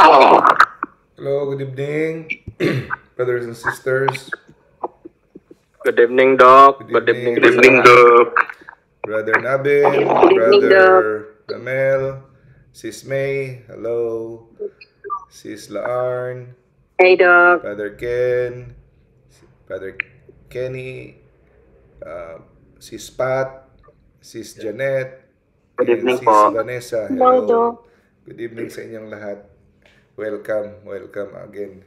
Hello, good evening, brothers and sisters. Good evening, Doc. Good evening, Doc. Brother Nabil, Brother Ramel, Sis May, hello, Sis Laarn, Hey, Doc. Brother Ken, Brother Kenny, Sis Pat, Sis Janet, Good and evening Sis po. Vanessa. Hello, Doc. Good evening sa inyong lahat. Welcome again.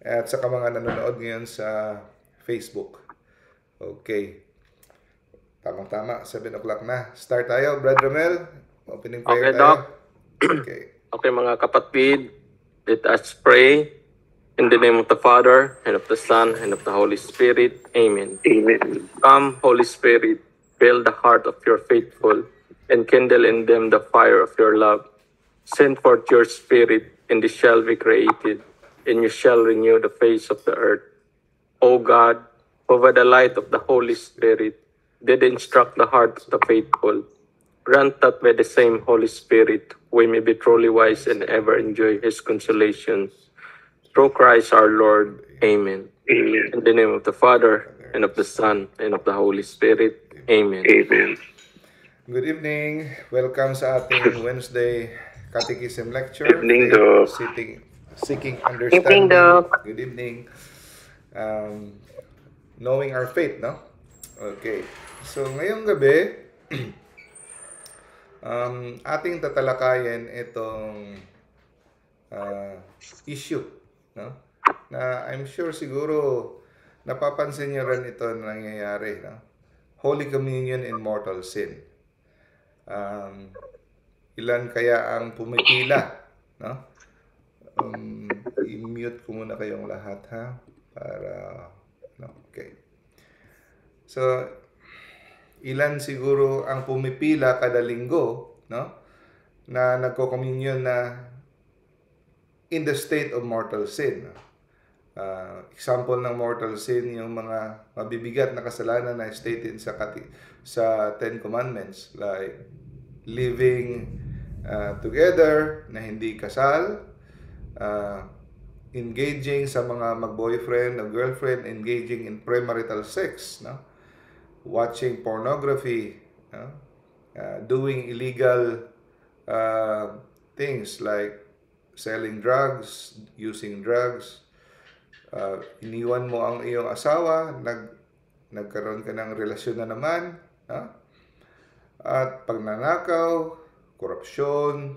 At sa mga nanonood ngayon sa Facebook. Okay. Tama-tama, 7 o'clock na. Start tayo, Brother Mel. Opening prayer Okay, tayo. Doc. Okay. Okay, mga kapatid, let us pray in the name of the Father, and of the Son, and of the Holy Spirit. Amen. Amen. Come, Holy Spirit, fill the heart of your faithful, and kindle in them the fire of your love. Send forth your Spirit, and they shall be created, and you shall renew the face of the earth. O God, who by the light of the Holy Spirit did instruct the heart of the faithful, grant that by the same Holy Spirit we may be truly wise and ever enjoy His consolations. Through Christ our Lord. Amen. Amen. In the name of the Father, and of the Son, and of the Holy Spirit. Amen. Amen. Good evening. Welcome sa ating Wednesday Catechism Lecture. Evening, Doc. Seeking Understanding. Evening, Doc. Good evening. Knowing our faith, no? Okay. So, ngayong gabi, ating tatalakayin itong issue, no? Na I'm sure siguro napapansin niyo rin ito na nangyayari, no? Holy Communion and mortal sin. Ilan kaya ang pumipila, no? I-mute ko muna kayong lahat, ha? Para, no? Okay. So, ilan siguro ang pumipila kada linggo, no? Na nagko-communion na in the state of mortal sin. Example ng mortal sin, yung mga mabibigat na kasalanan na stated sa Ten Commandments, like living together na hindi kasal, engaging sa mga mag-boyfriend o girlfriend, engaging in premarital sex, no? Watching pornography, no? Doing illegal things like selling drugs, using drugs, iniwan mo ang iyong asawa, nagkaroon ka ng relasyon na naman, no? At pagnanakaw, korupsyon,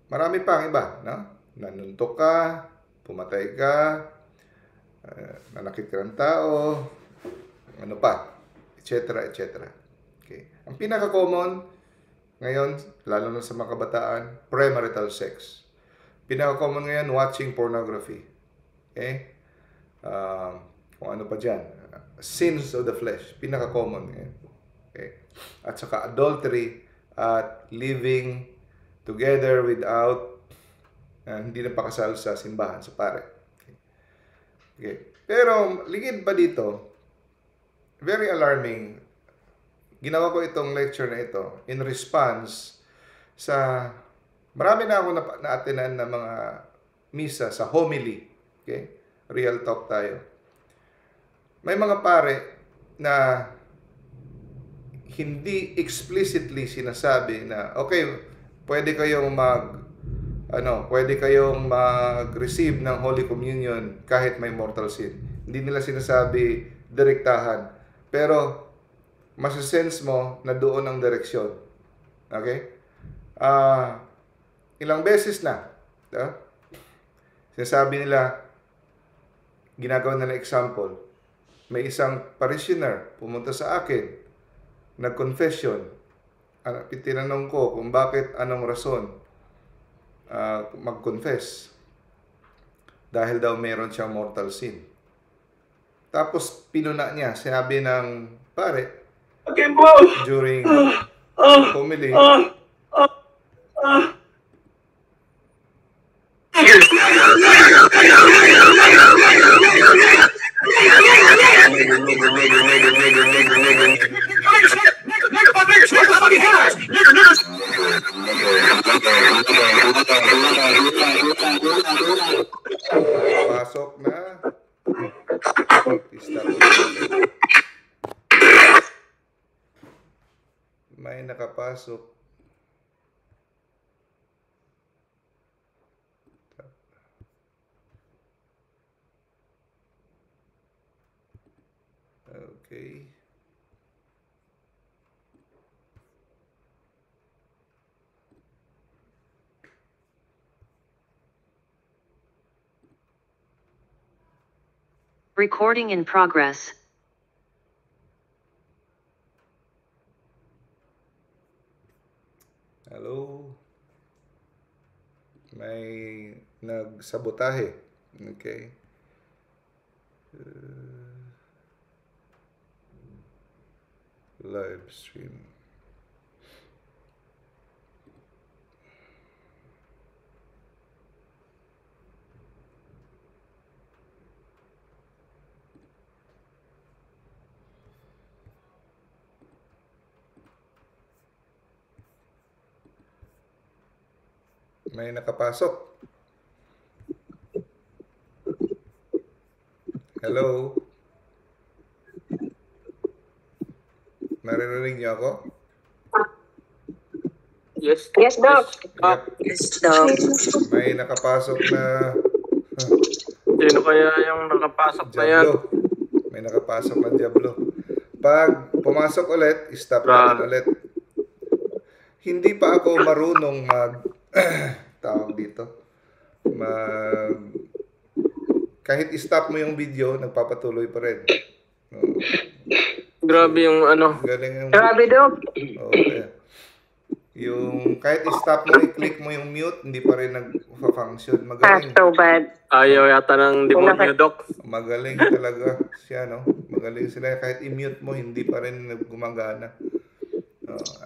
marami pang iba, no? Nanuntok ka, pumatay ka, nanakit ka ng tao, ano pa, etc. etc. Okay. Ang pinaka-common ngayon, lalo na sa mga kabataan, premarital sex. Pinaka-common ngayon, watching pornography. Okay? Kung ano pa dyan. Sins of the flesh. Pinaka-common ngayon. Okay? At saka adultery at living together without hindi na pakasal sa simbahan, sa pare. Okay. Pero, ligid pa dito, very alarming. Ginawa ko itong lecture na ito in response sa marami na ako na-attenan na mga misa sa homily. Okay? Real talk tayo. May mga pare na hindi explicitly sinasabi na okay, pwede kayong mag-receive ng Holy Communion kahit may mortal sin. Hindi nila sinasabi direktahan. Pero masisense mo na doon ang direksyon. Okay? Ilang beses na, sinasabi nila, ginagawa nila example, may isang parishioner pumunta sa akin, nag-confession, tinanong ko kung bakit, anong rason mag-confess, dahil daw meron siyang mortal sin. Tapos pinuna niya, sinabi ng pare, during homily, Pasok na. Stop ulit. May nakapasok. Okay. Recording in progress. Hello. May nagsabotahe. Okay. Live stream. May nakapasok. Hello? Maririnig niyo ako? Yes. Yes, Doc. Yep. Yes, Doc. May nakapasok na Sino kaya yung nakapasok na yan? Diablo. May nakapasok na Diablo. Pag pumasok ulit, stop natin ulit. Hindi pa ako marunong tawag dito. Kahit stop mo yung video, nagpapatuloy pa rin. Grabe yung ano. Galing yung... Grabe, Doc. Okay. Yung kahit stop mo, i-click mo yung mute, hindi pa rin nag-function. That's Magaling. so bad. Ayaw yata ng demonyo, Doc. Magaling talaga siya, no? Magaling sila. Kahit i-mute mo, hindi pa rin gumagana.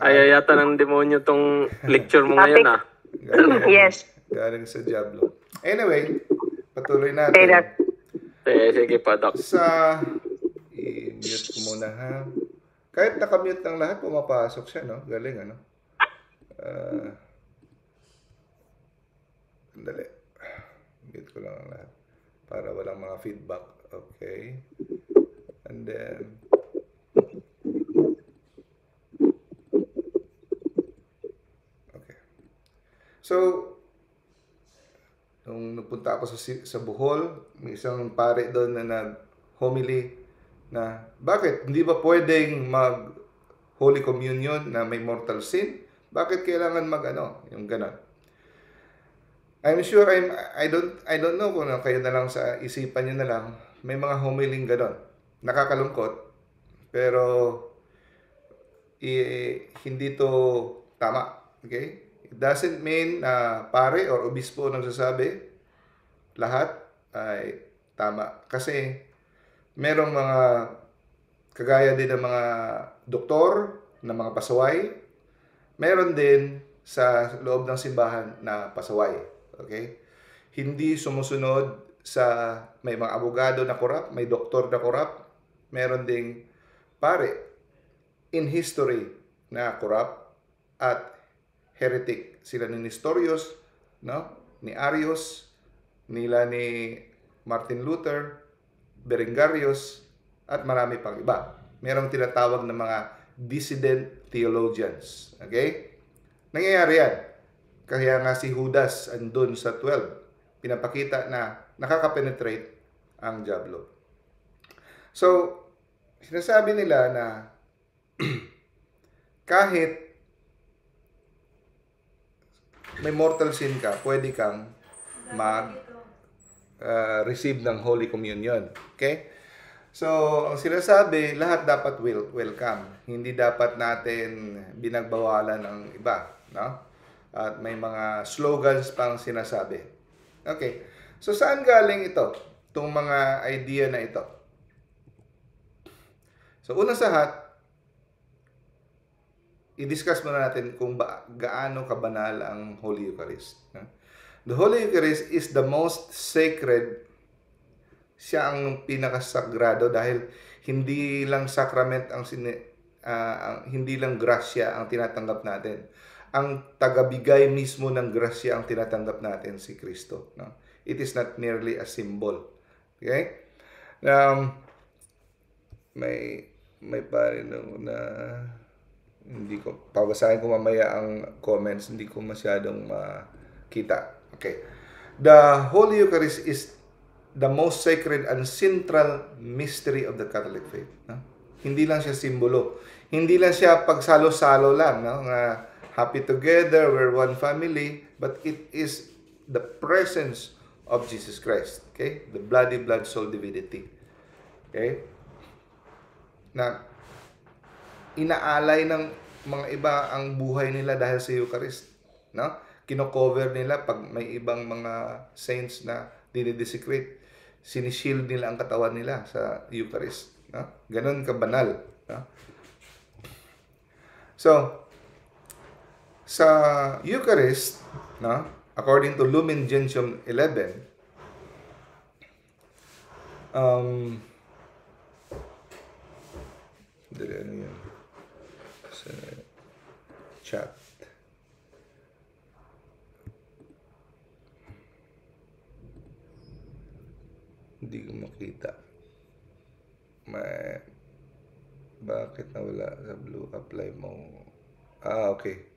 Ayaw yata ng demonyo tong lecture mo ngayon, ah. Galing, Yes. galing sa Diablo. Anyway, patuloy Okay, natin. Doc. Sige pa, Doc. I-mute ko muna, ha? Kahit nakamute ng lahat, pumapasok siya, no? Galing, ano? Sandali. Mute ko lang ang lahat. Para walang mga feedback. Okay. And then... Okay. So, nung napunta ako sa Bohol, may isang pare doon na nag-homily na, bakit? Hindi ba pwedeng mag-Holy Communion na may mortal sin? Bakit kailangan yung ganon? I'm sure I don't know kung kayo na lang sa isipan niyo na lang, may mga homiling ganon. Nakakalungkot, pero hindi to tama. Okay? It doesn't mean na pare or obispo nagsasabi lahat ay tama. Kasi merong mga kagaya din ng mga doktor, ng mga pasaway, meron din sa loob ng simbahan na pasaway. Okay? Hindi sumusunod sa may mga abogado na korap, may doktor na korap, meron ding pare in history na korap at heretic. Sila ni Nestorius, no? Ni Arius, nila ni Martin Luther, Berengarius, at marami pang iba. Merong tinatawag na mga dissident theologians. Okay? Nangyayari yan. Kaya nga si Judas andun sa 12. Pinapakita na nakaka-penetrate ang Diablo. So, sinasabi nila na kahit may mortal sin ka, pwede kang receive ng Holy Communion. Okay? So, ang sinasabi, lahat dapat welcome. Hindi dapat natin binagbawalan ng iba, no? At may mga slogans pang sinasabi. Okay. So, saan galing ito? Itong mga idea na ito. So, una sa lahat, i-discuss muna natin kung gaano kabanal ang Holy Eucharist. The Holy Eucharist is the most sacred. Siya ang pinakasagrado dahil hindi lang sacrament ang hindi lang grasya ang tinatanggap natin. ang tagabigay mismo ng grasya ang tinatanggap natin, si Kristo. No? It is not merely a symbol. Okay? May pare na hindi ko, pabasahin ko mamaya ang comments, hindi ko masyadong makita. Okay. The Holy Eucharist is the most sacred and central mystery of the Catholic faith. No? Hindi lang siya simbolo. Hindi lang siya pagsalo-salo lang. No? Happy together, we're one family. But it is the presence of Jesus Christ. Okay? The bloody, blood, soul, divinity. Okay? Na inaalay ng mga iba ang buhay nila dahil sa Eucharist. No? Kino-cover nila pag may ibang mga saints na dinidesecrate. Sinishield nila ang katawan nila sa Eucharist. No? Ganon kabanal. No? So, sa Eucharist, no? According to Lumen Gentium 11, ano yun? Sa chat. Hindi ko makita. Bakit nawala sa blue up live mo? Okay.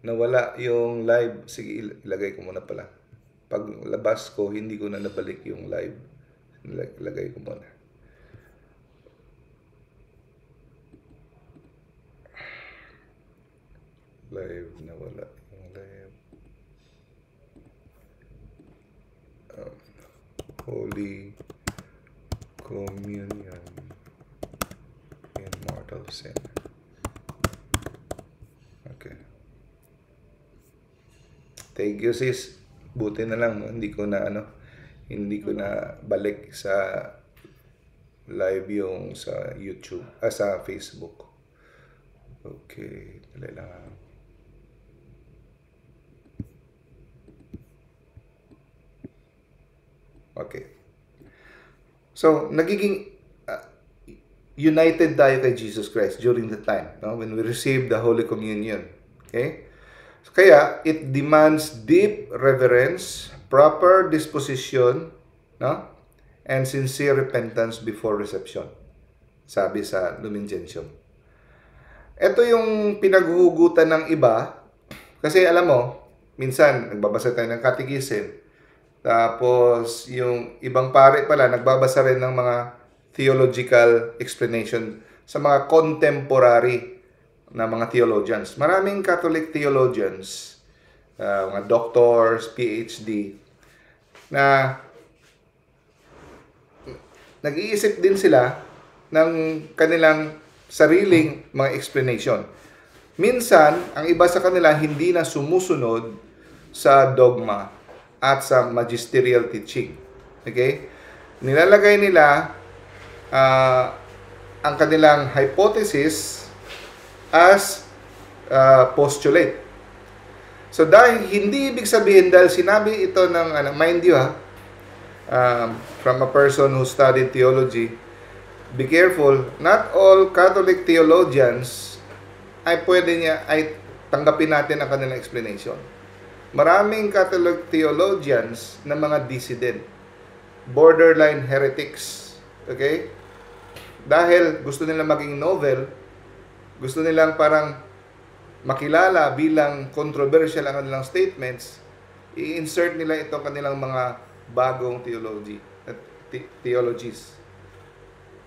Nawala yung live. Sige, ilagay ko muna pala. Pag labas ko, hindi ko na nabalik yung live. Ilagay ko muna. Live, nawala yung live. Holy Communion in mortal sin. Okay. Thank you, sis. Buti na lang, hindi ko na balik sa live yung sa YouTube, sa Facebook. Okay, dali lang. Okay. So, nagiging united tayo kay Jesus Christ during the time, no? When we receive the Holy Communion. Okay? So, kaya, it demands deep reverence, proper disposition, no? And sincere repentance before reception. Sabi sa Lumen Gentium. Ito yung pinaghuhugutan ng iba. Kasi alam mo, minsan, nagbabasa tayo ng catechism. Tapos, yung ibang pare pala, nagbabasa rin ng mga theological explanation sa mga contemporary na mga theologians. Maraming Catholic theologians, mga doctors, PhD, na nag-iisip din sila ng kanilang sariling mga explanation. Minsan, ang iba sa kanila hindi na sumusunod sa dogma at sa magisterial teaching. Okay? Nilalagay nila ang kanilang hypothesis as postulate. So dahil hindi ibig sabihin, dahil sinabi ito ng mind you from a person who studied theology, be careful, not all Catholic theologians ay tanggapin natin ang kanilang explanation. Maraming Catholic theologians na mga dissident, borderline heretics. Okay? Dahil gusto nilang maging novel, gusto nilang parang makilala bilang controversial ang kanilang statements, i-insert nila ito kanilang mga bagong theologies.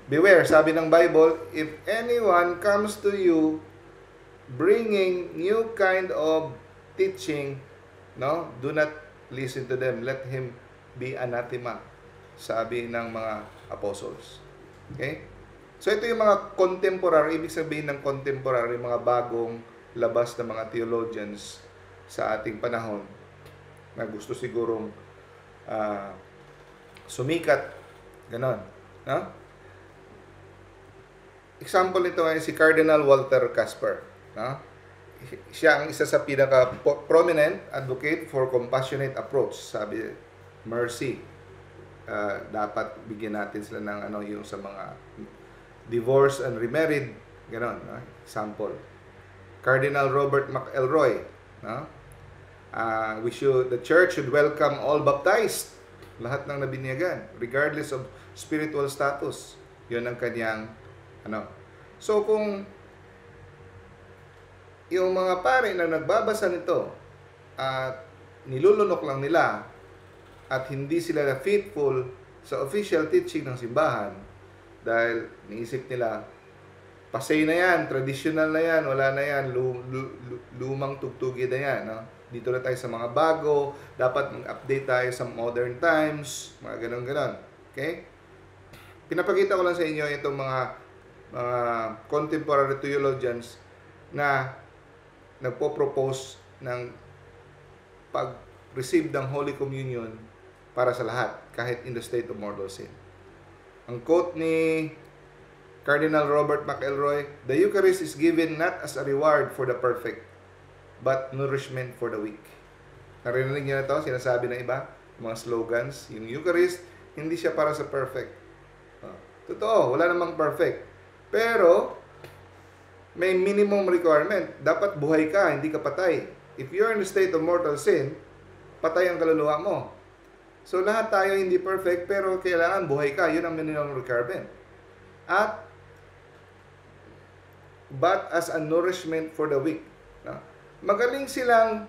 Beware, sabi ng Bible, if anyone comes to you bringing new kind of teaching, no, do not listen to them. Let him be anathema, sabi ng mga apostles. Okay? So ito yung mga contemporary, ibig sabihin ng contemporary, mga bagong labas na mga theologians sa ating panahon na gusto sigurong sumikat. Ganon. No? Example nito ay si Cardinal Walter Casper. No? Siya ang isa sa pinaka-prominent advocate for compassionate approach. Sabi, mercy. Dapat bigyan natin sila ng yung sa mga divorced and remarried. Ganon. No? Example. Cardinal Robert McElroy. No? The church should welcome all baptized, lahat ng nabinyagan, regardless of spiritual status. Yun ang kanyang ano. So kung yung mga pare na nagbabasa nito at nilulunok lang nila at hindi sila na faithful sa official teaching ng simbahan dahil niisip nila pasay na yan, traditional na yan, wala na yan, lumang tugtugi na yan, no? Dito na tayo sa mga bago, dapat mag-update tayo sa modern times, mga ganon-ganon. Okay? Pinapakita ko lang sa inyo itong mga contemporary theologians na nagpo-propose ng pag-receive ng Holy Communion para sa lahat, kahit in the state of mortal sin. Ang quote ni Cardinal Robert McElroy, "The Eucharist is given not as a reward for the perfect, but nourishment for the weak." Narinig niyo na ito, sinasabi ng iba, mga slogans. Yung Eucharist, hindi siya para sa perfect. Totoo, wala namang perfect. Pero, may minimum requirement. Dapat buhay ka, hindi ka patay. If you're in the state of mortal sin, patay ang kaluluwa mo. So, lahat tayo hindi perfect, pero kailangan buhay ka. Yun ang minimum requirement. But as a nourishment for the weak. No? Magaling silang,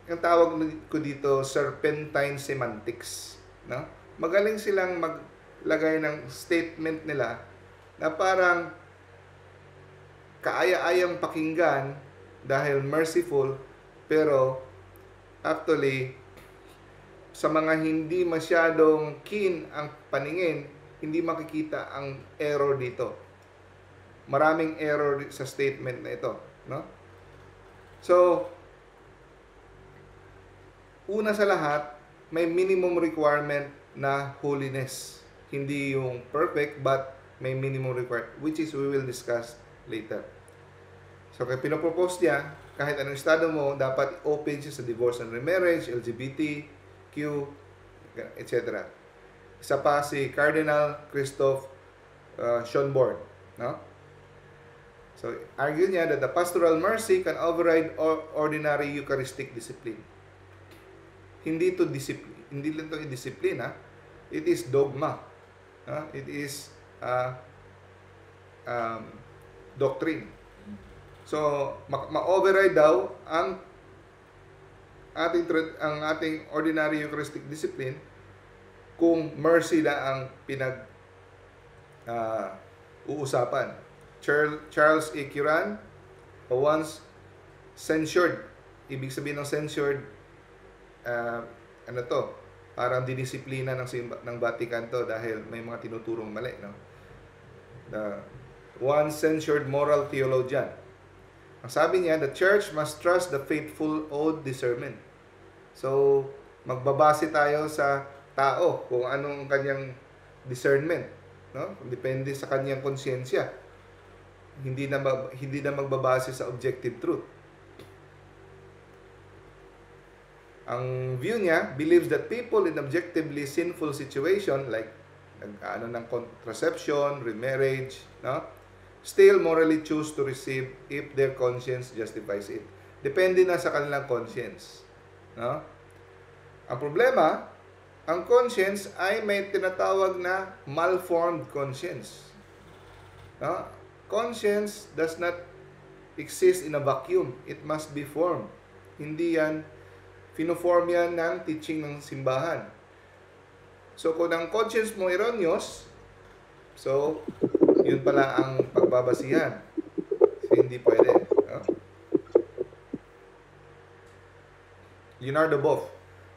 yung tawag ko dito, serpentine semantics. No? Magaling silang maglagay ng statement nila na parang kaaya-ayang pakinggan dahil merciful, pero actually, sa mga hindi masyadong keen ang paningin, hindi makikita ang error dito. Maraming error sa statement na ito, no? So, una sa lahat, may minimum requirement na holiness. Hindi yung perfect, but may minimum requirement, which is we will discuss later. So, kaya pinopropose niya, kahit anong estado mo, dapat open siya sa divorce and remarriage, LGBTQ, etc. Isa pa si Cardinal Christoph Schönborn, no? So, argue niya that the pastoral mercy can override ordinary Eucharistic discipline. Hindi lang ito disiplina, it is dogma. It is doctrine. So, ma-override daw ang ating ordinary Eucharistic discipline kung mercy na ang uusapan. Charles A. Curran once censured. Ibig sabihin ng censured, parang dinisiplina ng Vatican to dahil may mga tinuturong mali, no? One censured moral theologian. Ang sabi niya, the church must trust the faithful old discernment. So, magbabase tayo sa tao kung anong kanyang discernment, no? Depende sa kanyang konsyensya. Hindi na magbabase sa objective truth. Ang view niya believes that people in objectively sinful situation like ng contraception, remarriage, no, still morally choose to receive if their conscience justifies it. Depende na sa kanilang conscience, no? Ang problema, ang conscience ay may tinatawag na malformed conscience, no? Conscience does not exist in a vacuum. It must be formed. Hindi yan, fino-form yan ng teaching ng simbahan. So, kung ang conscience mo erroneous, so, yun pala ang pagbabasihan. So, hindi pwede. No? Leonardo Boff.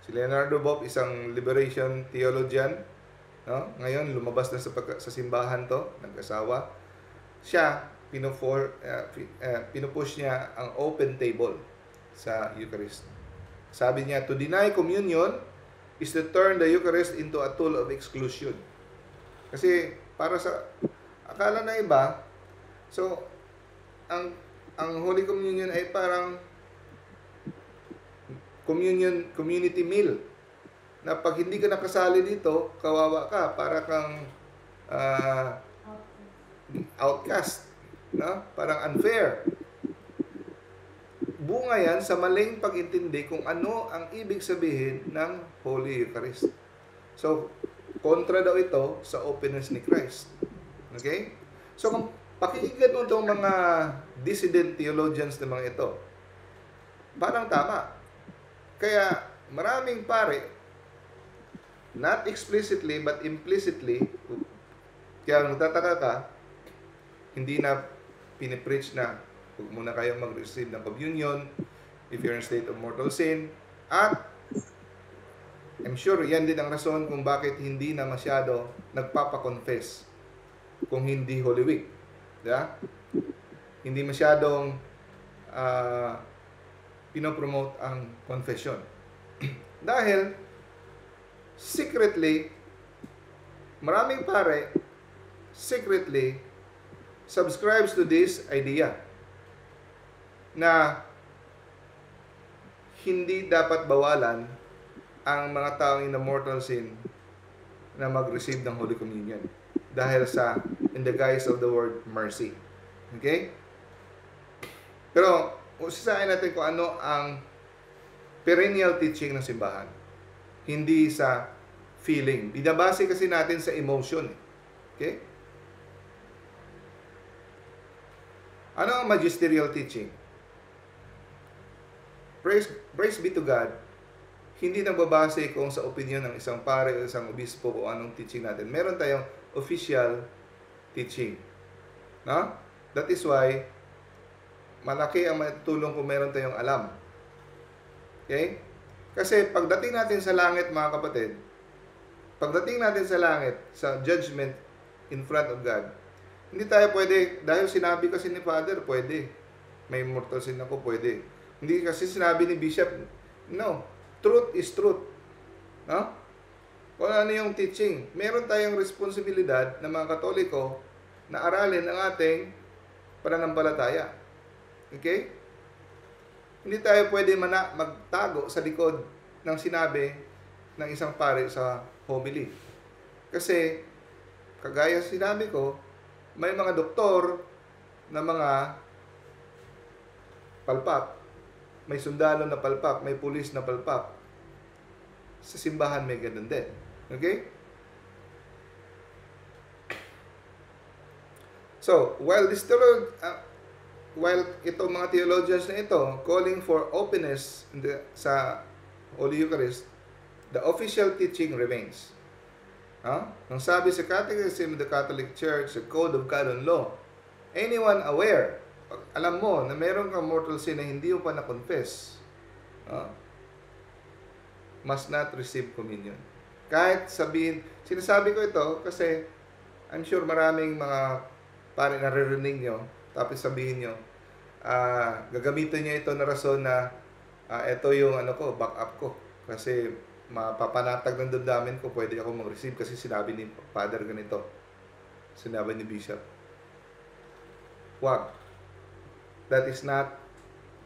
Si Leonardo Boff, isang liberation theologian. No? Ngayon, lumabas na sa simbahan to, nag-asawa. Siya, pinupush niya ang open table sa Eucharist. Sabi niya, to deny communion is to turn the Eucharist into a tool of exclusion. Kasi, para sa akala na iba, so, ang Holy Communion ay parang community meal. Na pag hindi ka nakasali dito, kawawa ka, para kang outcast, no? Parang unfair. bunga yan sa maling pag-intindi kung ano ang ibig sabihin ng Holy Eucharist. So, kontra daw ito sa openness ni Christ. Okay? So, kung pakikinggan mo itong mga dissident theologians na mga ito, parang tama. Kaya, maraming pare, not explicitly but implicitly, kaya nagtataka ka, hindi na pinipreach na huwag muna kayong mag-receive ng communion if you're in a state of mortal sin. At I'm sure yan din ang rason kung bakit hindi na masyado nagpapakonfess kung hindi Holy Week. Diba? Hindi masyadong pinopromote ang confession. Dahil secretly, maraming pare secretly subscribes to this idea na hindi dapat bawalan ang mga taong in a mortal sin na mag-receive ng Holy Communion dahil sa in the guise of the word mercy. Okay? Pero usisain natin kung ano ang perennial teaching ng simbahan. Hindi sa feeling. Binabase kasi natin sa emotion. Okay? Ano ang magisterial teaching? Praise be to God, hindi nagbabase kung sa opinion ng isang pare o isang obispo o anong teaching natin. Meron tayong official teaching. No? That is why, malaki ang matutulong kung meron tayong alam. Okay? Kasi pagdating natin sa langit, mga kapatid, pagdating natin sa langit, sa judgment in front of God, hindi tayo pwede, dahil sinabi kasi ni Father, pwede. May mortal sin ako, pwede. Hindi kasi sinabi ni Bishop, no. Truth is truth. No? Kung ano yung teaching. Meron tayong responsibilidad ng mga Katoliko na aralin ang ating pananampalataya. Okay? Hindi tayo pwede magtago sa likod ng sinabi ng isang pare sa homily. Kasi, kagaya sinabi ko, may mga doktor na mga palpak. May sundalo na palpak, may pulis na palpak. Sa simbahan may ganun din. Okay? So, while itong mga theologians na ito calling for openness sa Holy Eucharist, the official teaching remains. Ang sabi sa Catechism of the Catholic Church, the Code of Canon Law, anyone aware, alam mo na meron kang mortal sin na hindi mo pa na-confess, must not receive communion. Kahit sabihin, sinasabi ko ito kasi I'm sure maraming mga pare naririnig nyo, tapos sabihin nyo, gagamitin nyo ito na rason na ito yung backup ko. Kasi mapapanatag ng damdamin ko, pwede ako mag-receive kasi sinabi ni Father ganito. Sinabi ni Bishop. Wag. That is not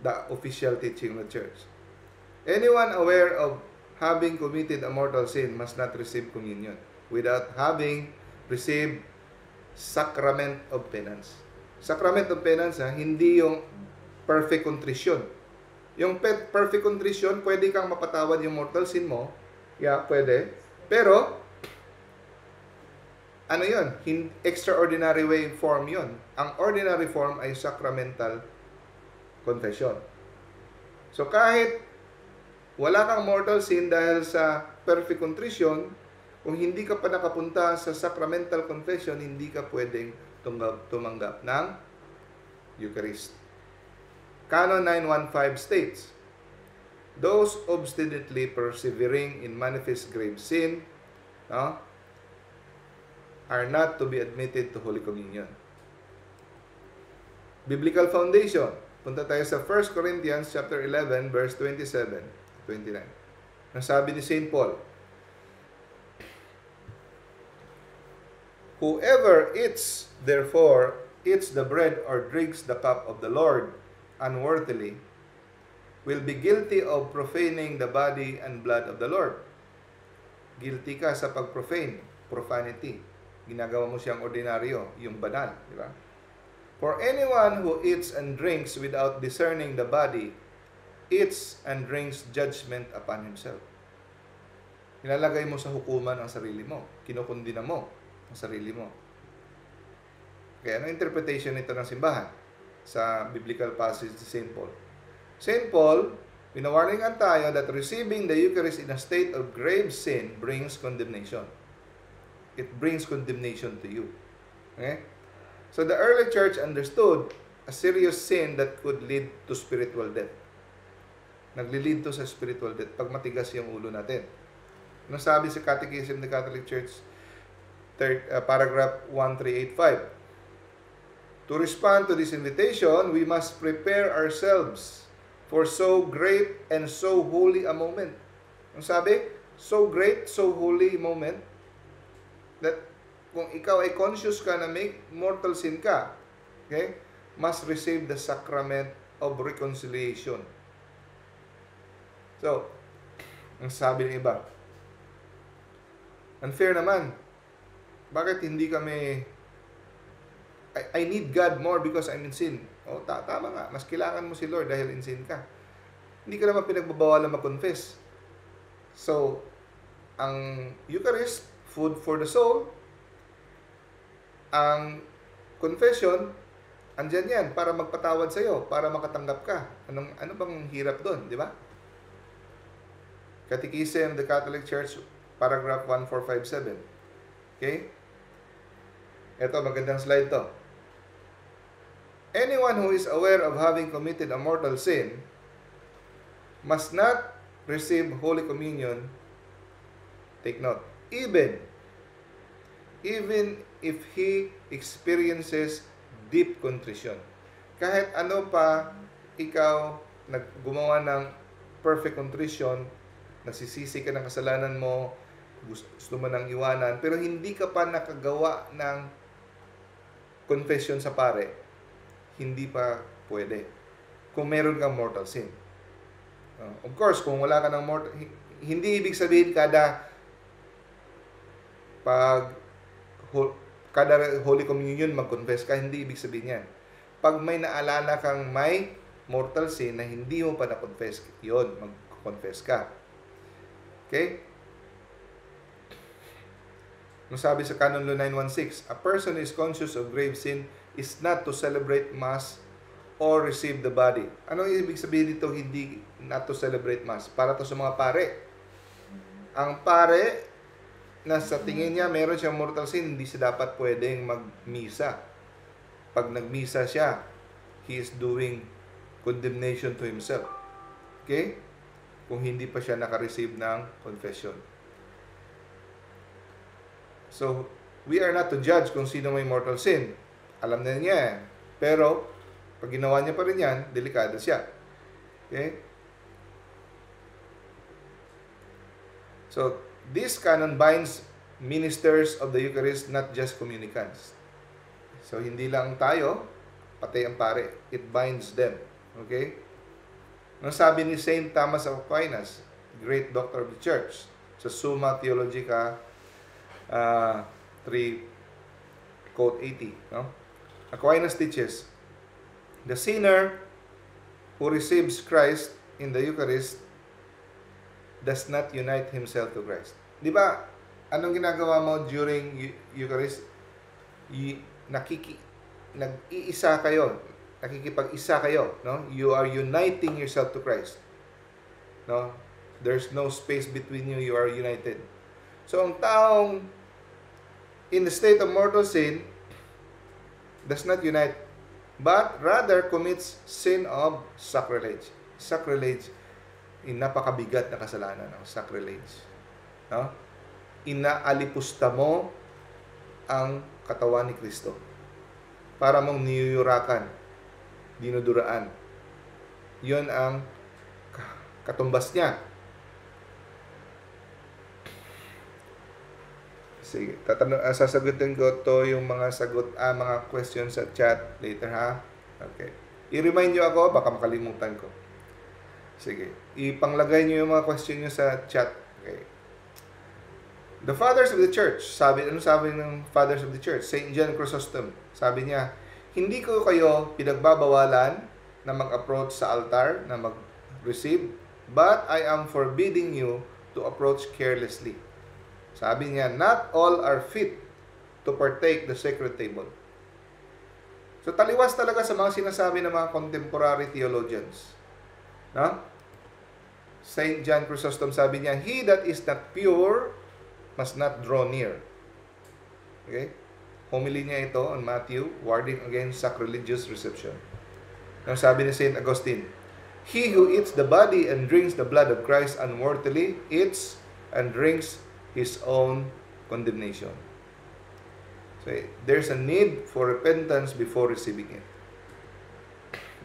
the official teaching of the church. Anyone aware of having committed a mortal sin must not receive communion without having received sacrament of penance. Sacrament of penance, hindi yung perfect contrition. Yung perfect contrition, pwede kang mapatawad yung mortal sin mo. Yeah, pwede. Pero, ano yun? Extraordinary way form yun. Ang ordinary form ay sacramental confession. So, kahit wala kang mortal sin dahil sa perfect contrition, kung hindi ka pa nakapunta sa sacramental confession, hindi ka pwedeng tumanggap ng Eucharist. Canon 915 states, those obstinately persevering in manifest grave sin, are not to be admitted to Holy Communion. Biblical foundation. Punta tayo sa 1 Corinthians chapter 11 verse 27-29. Ang sabi ni St. Paul, whoever eats, therefore, eats the bread or drinks the cup of the Lord unworthily, will be guilty of profaning the body and blood of the Lord. Guilty ka sa pag-profane, profanity. Ginagawa mo siyang ordinaryo, yung banal, di ba? For anyone who eats and drinks without discerning the body eats and drinks judgment upon himself. Nilalagay mo sa hukuman ang sarili mo. Kinukundina mo ang sarili mo. Kaya ano interpretation nito ng simbahan sa biblical passage ni St. Paul? St. Paul, pinawarningan tayo that receiving the Eucharist in a state of grave sin brings condemnation. It brings condemnation to you. Okay? So the early church understood a serious sin that could lead to spiritual death. Nagli-lead to sa spiritual death pag matigas yung ulo natin. Ano sabi sa Catechism of the Catholic Church, paragraph 1385? To respond to this invitation, we must prepare ourselves for so great and so holy a moment. Ang sabi, so great, so holy moment that kung ikaw ay conscious ka na may mortal sin ka, okay, must receive the sacrament of reconciliation. So, ang sabi ng iba, unfair naman. Bakit hindi kami I need God more because I'm in sin. O, tama nga. Mas kailangan mo si Lord dahil in sin ka. Hindi ka naman pinagbabawalan mag-confess. So, ang Eucharist, food for the soul. Ang confession, andyan yan para magpatawad sa'yo, para makatanggap ka. Ano bang hirap doon, di ba? Catechism of the Catholic Church, paragraph 1457. Okay? Ito, magandang slide to. Anyone who is aware of having committed a mortal sin must not receive Holy Communion. Take note. Even if he experiences deep contrition. Kahit ano pa ikaw gumawa ng perfect contrition, nagsisisi ka ng kasalanan mo, gusto mo nang iwanan, pero hindi ka pa nakagawa ng confession sa pare, hindi pa pwede. Kung meron kang mortal sin. Of course, kung wala ka ng mortal, hindi ibig sabihin kada Holy Communion mag-confess ka, hindi ibig sabihin yan. Pag may naalala kang may mortal sin na hindi mo pa na-confess, yun, mag-confess ka. Okay? Nung sabi sa Canon Law 916, a person who is conscious of grave sin is not to celebrate Mass or receive the body. Ano ibig sabihin dito, hindi not to celebrate Mass? Para to sa mga pare. Ang pare, na sa tingin niya, meron siyang mortal sin, hindi siya dapat pwedeng magmisa. Pag nagmisa siya, he is doing condemnation to himself. Okay? Kung hindi pa siya naka-receive ng confession. So, we are not to judge kung sino may mortal sin. Alam na niya yan. Pero, pag ginawa niya pa rin yan, delikado siya. Okay? So, this canon binds ministers of the Eucharist, not just communicants. So, hindi lang tayo, pati ang pare. It binds them. Okay? Ang sabi ni Saint Thomas of Aquinas, great doctor of the church, sa Summa Theologica 3, quote 80, no? Aquinas teaches, the sinner who receives Christ in the Eucharist does not unite himself to Christ. Di ba, anong ginagawa mo during Eucharist? Nag-iisa kayo, nakikipag-isa kayo, no? You are uniting yourself to Christ. No? There's no space between you, you are united. So, ang taong in the state of mortal sin does not unite, but rather commits sin of sacrilege. Sacrilege, napakabigat na kasalanan ng sacrilege. No? Inaalipusta mo ang katawan ni Kristo. Para mong niyuyurakan, dinuduraan. Yun ang katumbas niya. Sige, sasagutin ko to yung mga mga questions sa chat later, ha? Okay. I-remind nyo ako, baka makalimutan ko. Sige. Ipanglagay nyo yung mga question nyo sa chat. Okay. The Fathers of the Church, ano sabi ng Fathers of the Church? St. John Chrysostom, sabi niya, hindi ko kayo pinagbabawalan na mag-approach sa altar, na receive, but I am forbidding you to approach carelessly. Sabi niya, not all are fit to partake the sacred table. So taliwas talaga sa mga sinasabi ng mga contemporary theologians. No? Saint John Chrysostom sabi niya, he that is not pure must not draw near. Okay? Homily niya ito on Matthew, warding against sacrilegious reception. Ang sabi ni Saint Augustine, he who eats the body and drinks the blood of Christ unworthily eats and drinks his own condemnation. So, there's a need for repentance before receiving it.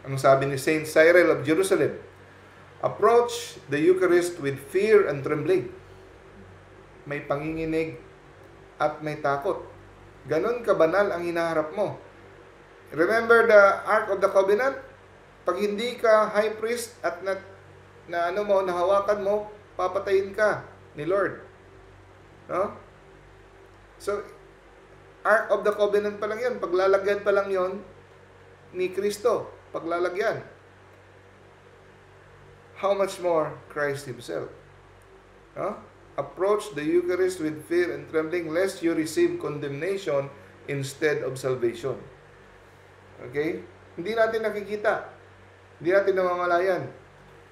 Ang sabi ni Saint Cyril of Jerusalem, approach the Eucharist with fear and trembling. May panginginig at may takot. Ganon kabanal ang hinaharap mo. Remember the Ark of the Covenant? Pag hindi ka high priest at nahawakan mo, papatayin ka ni Lord. No? So, Ark of the Covenant pa lang yan. Paglalagyan pa lang yon ni Kristo. Paglalagyan. How much more Christ Himself? No? Approach the Eucharist with fear and trembling lest you receive condemnation instead of salvation. Okay? Hindi natin nakikita. Hindi natin namamalayan.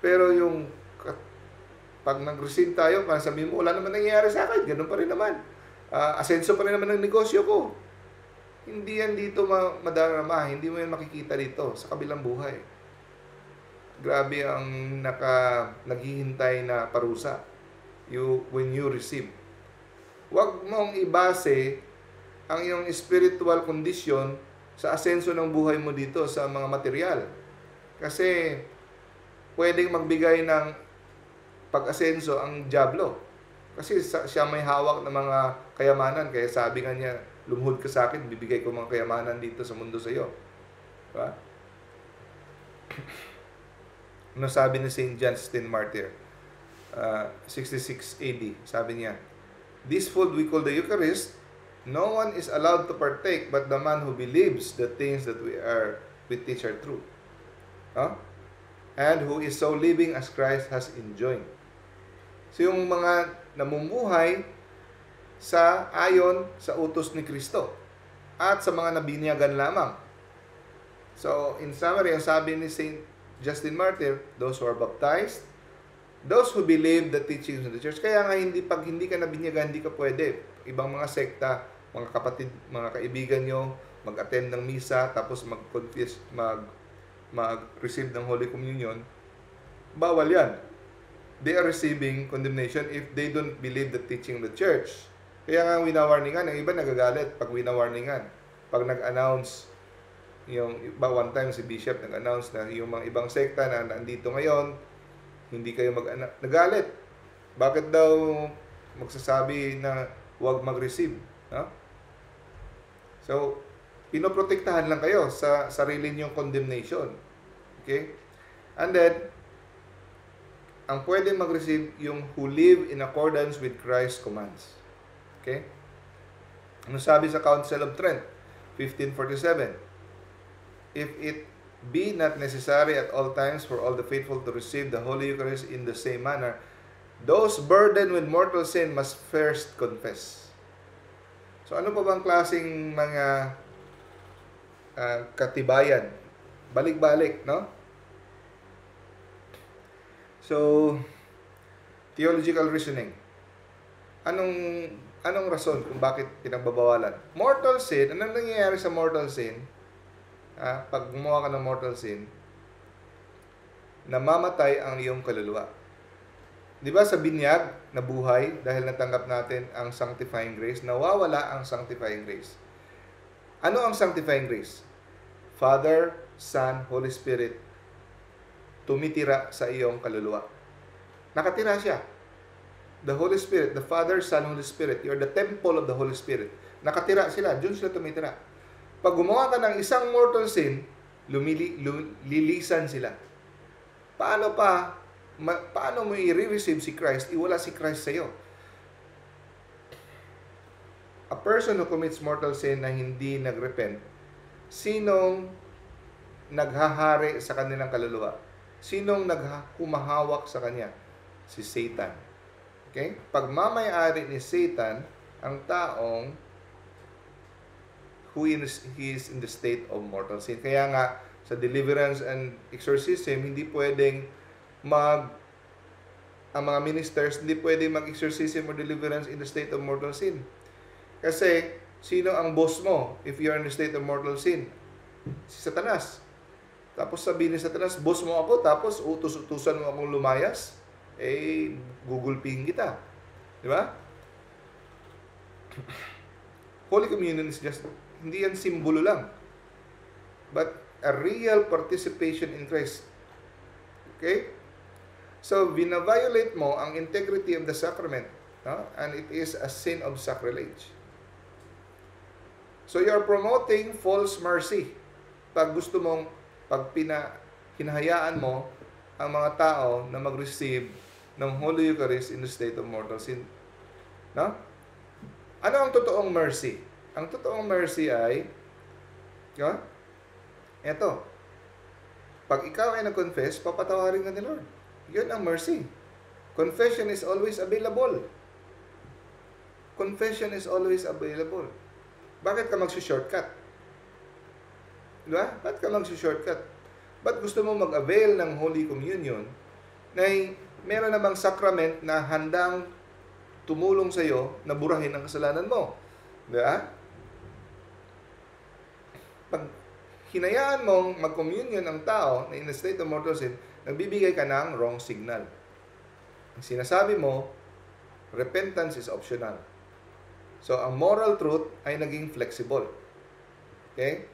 Pero yung pag nag-receive tayo, parang sabihin mo, wala naman nangyayari sa akin. Ganun pa rin naman. Asenso pa rin naman ng negosyo ko. Hindi yan dito madarama. Hindi mo yan makikita dito sa kabilang buhay. Grabe ang naghihintay na parusa. When you receive. Huwag mong ibase ang iyong spiritual condition sa asenso ng buhay mo dito sa mga material. Kasi pwedeng magbigay ng pag-asenso ang dyablo. Kasi siya may hawak ng mga kayamanan. Kaya sabi nga niya, lumuhod ka sa akin, bibigay ko mga kayamanan dito sa mundo sa iyo. Diba? Ano sabi ni St. John Martyr? 66 AD, sabi niya, this food we call the Eucharist, no one is allowed to partake but the man who believes the things that we teach are true. And who is so living as Christ has enjoined. So yung mga namumuhay ayon sa utos ni Kristo at sa mga nabinyagan lamang. So in summary, ang sabi ni St. Justin Martyr, those who are baptized, those who believe the teachings of the church. Kaya nga pag hindi ka nabinyagan, hindi ka pwede. Ibang mga sekta, mga kapatid, mga kaibigan nyo, mag-attend ng misa, tapos mag-confess, mag-receive ng Holy Communion, bawal yan. They are receiving condemnation if they don't believe the teaching of the church. Kaya nga winawarningan, ang iba nagagalit pag winawarningan. Pag nag-announce, yung iba one time si Bishop nag-announce na yung mga ibang sekta na nandito ngayon, hindi kayo nagalit. Bakit daw magsasabi na huwag mag-receive? No? So, pinoprotektahan lang kayo sa sarili niyong condemnation. Okay? And then, ang pwede mag-receive yung who live in accordance with Christ's commands. Okay? Ano sabi sa Council of Trent? 1547. If it be not necessary at all times for all the faithful to receive the Holy Eucharist in the same manner, those burdened with mortal sin must first confess. So ano pa bang klaseng mga katibayan? Balik-balik, no? So, theological reasoning. Anong rason kung bakit pinagbabawalan? Mortal sin, anong nangyayari sa mortal sin? Pag gumawa ka ng mortal sin, namamatay ang iyong kaluluwa. Di ba sa binyag na buhay, dahil natanggap natin ang sanctifying grace, nawawala ang sanctifying grace. Ano ang sanctifying grace? Father, Son, Holy Spirit, tumitira sa iyong kaluluwa. Nakatira siya. The Holy Spirit, the Father, Son, Holy Spirit, you're the temple of the Holy Spirit. Nakatira sila, doon sila tumitira. Pag gumawa ka ng isang mortal sin, lilisan sila. Paano mo i-receive si Christ? Iwala si Christ sa iyo. A person who commits mortal sin na hindi nagrepent, sinong naghahari sa kanilang kaluluwa? Sinong humahawak sa kanya? Si Satan. Okay? Pagmamay-ari ni Satan ang taong he is in the state of mortal sin. Kaya nga, sa deliverance and exorcism, hindi pwedeng ang mga ministers, hindi pwedeng mag-exorcism or deliverance in the state of mortal sin. Kasi, sino ang boss mo if you are in the state of mortal sin? Si Satanas. Tapos sabihin ni Satanas, boss mo ako, tapos utos-utusan mo akong lumayas, gugulpihin kita. Di ba? Holy Communion is just, hindi yan simbolo lang, but a real participation in Christ. Okay? So, bina-violate mo ang integrity of the sacrament, no? And it is a sin of sacrilege. So, you're promoting false mercy. Pag gusto mong, hinahayaan mo ang mga tao na mag-receive ng Holy Eucharist in the state of mortal sin. No? Ano ang totoong mercy? Ang totoong mercy ay, eto, pag ikaw ay nag-confess, papatawarin ka ni Lord. Yun ang mercy. Confession is always available. Confession is always available. Bakit ka magsi-shortcut? Diba? Bakit ka magsi-shortcut? Ba't gusto mo mag-avail ng Holy Communion na meron namang sacrament na handang tumulong sa iyo na burahin ang kasalanan mo? Diba? Pag hinayaan mong mag-communion ang tao na in a state of mortal sin, nagbibigay ka ng wrong signal. Ang sinasabi mo, repentance is optional. So, ang moral truth ay naging flexible. Okay?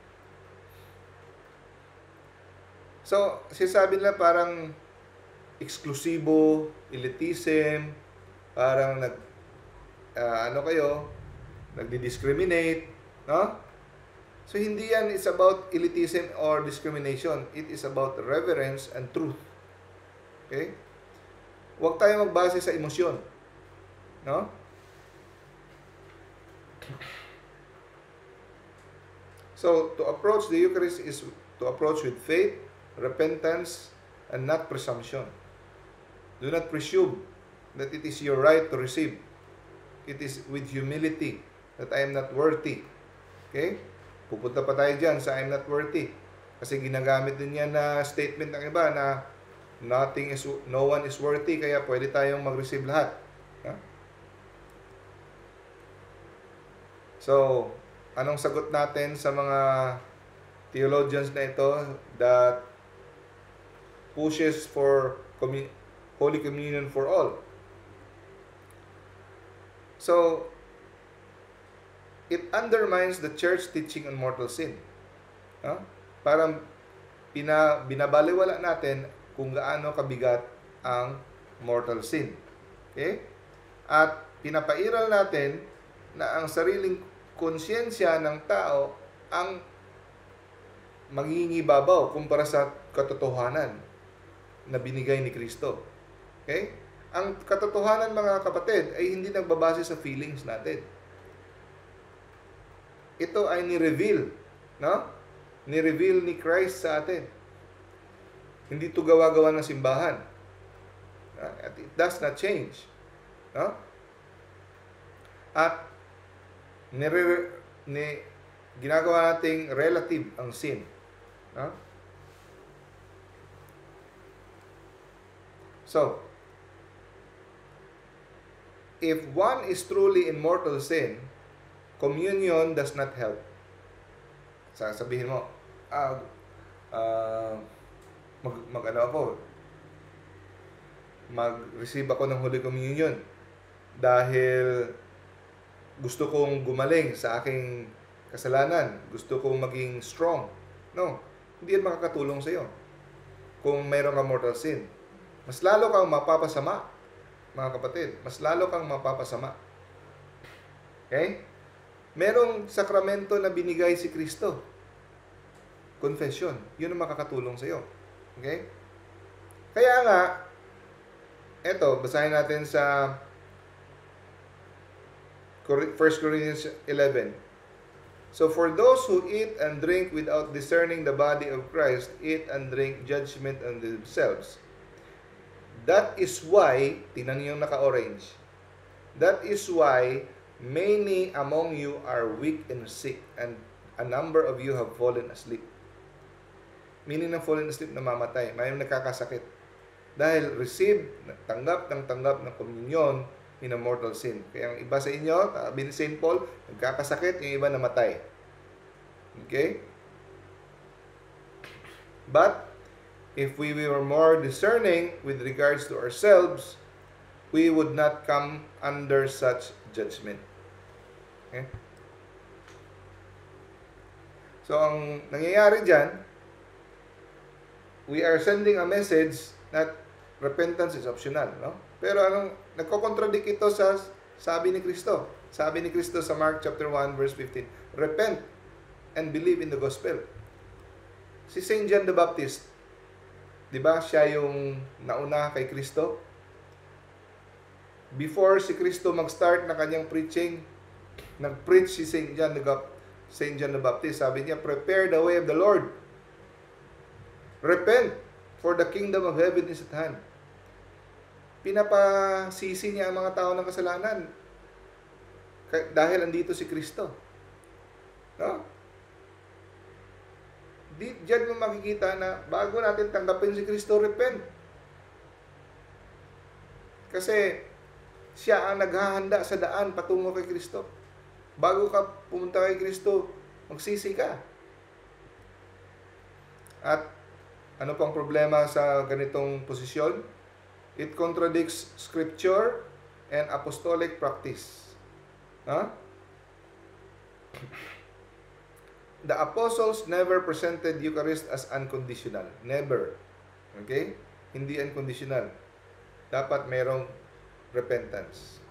So, sinasabi nila parang eksklusibo, elitism, parang nagdi-discriminate, no? So, hindi yan is about elitism or discrimination. It is about reverence and truth. Okay? Huwag tayo magbase sa emosyon. No? So, to approach the Eucharist is to approach with faith, repentance, and not presumption. Do not presume that it is your right to receive. It is with humility that I am not worthy. Okay? Pupunta pa tayo dyan sa I'm not worthy. Kasi ginagamit din yan na statement ng iba na no one is worthy, kaya pwede tayong mag-receive lahat. Huh? So, anong sagot natin sa mga theologians na ito that pushes for Holy Communion for all? So, it undermines the church teaching on mortal sin. No? Parang binabaliwala natin kung gaano kabigat ang mortal sin. Okay? At pinapairal natin na ang sariling konsyensya ng tao ang mangingibabaw kumpara sa katotohanan na binigay ni Kristo. Okay? Ang katotohanan, mga kapatid, ay hindi nagbabase sa feelings natin. Ito ay ni-reveal, no? Ni-reveal ni Christ sa atin. Hindi ito gawa-gawa ng simbahan. At it does not change. No? At ginagawa nating relative ang sin. No? So, if one is truly in mortal sin, communion does not help. Sasabihin mo, mag-receive ako ng Holy Communion dahil gusto kong gumaling sa aking kasalanan, gusto kong maging strong. No, hindi yan makakatulong sa iyo kung mayroon kang mortal sin. Mas lalo kang mapapasama, mga kapatid. Mas lalo kang mapapasama. Okay? Merong sakramento na binigay si Kristo. Confession. Yun ang makakatulong sa iyo. Okay? Kaya nga, eto, basahin natin sa 1 Corinthians 11. So for those who eat and drink without discerning the body of Christ, eat and drink judgment on themselves. That is why, tingnan niyo yung naka-orange, that is why many among you are weak and sick, and a number of you have fallen asleep. Meaning ng fallen asleep, namamatay. May nakakasakit. Dahil tanggap ng komunyon in a mortal sin. Kaya ang iba sa inyo, sabi ni St. Paul, nagkakasakit, yung iba namatay. Okay? But, if we were more discerning with regards to ourselves, we would not come under such judgment. Okay? So, ang nangyayari dyan, we are sending a message that repentance is optional, no? Pero nagko-contradict ito sa sabi ni Kristo. Sabi ni Kristo sa Mark chapter 1 verse 15, repent and believe in the gospel. Si Saint John the Baptist, 'di ba, siya yung nauna kay Kristo? Before si Kristo mag-start na kanyang preaching, nag-preach si Saint John the Baptist. Sabi niya, prepare the way of the Lord. Repent, for the kingdom of heaven is at hand. Pinapasisi niya ang mga tao ng kasalanan dahil andito si Kristo. No? Diyan mo makikita na bago natin tanggapin si Kristo, repent. Kasi siya ang naghahanda sa daan patungo kay Kristo. Bago ka pumunta kay Kristo, magsisi ka. At ano pang problema sa ganitong posisyon? It contradicts scripture and apostolic practice. Huh? The apostles never presented Eucharist as unconditional. Never. Okay? Hindi unconditional. Dapat merong repentance.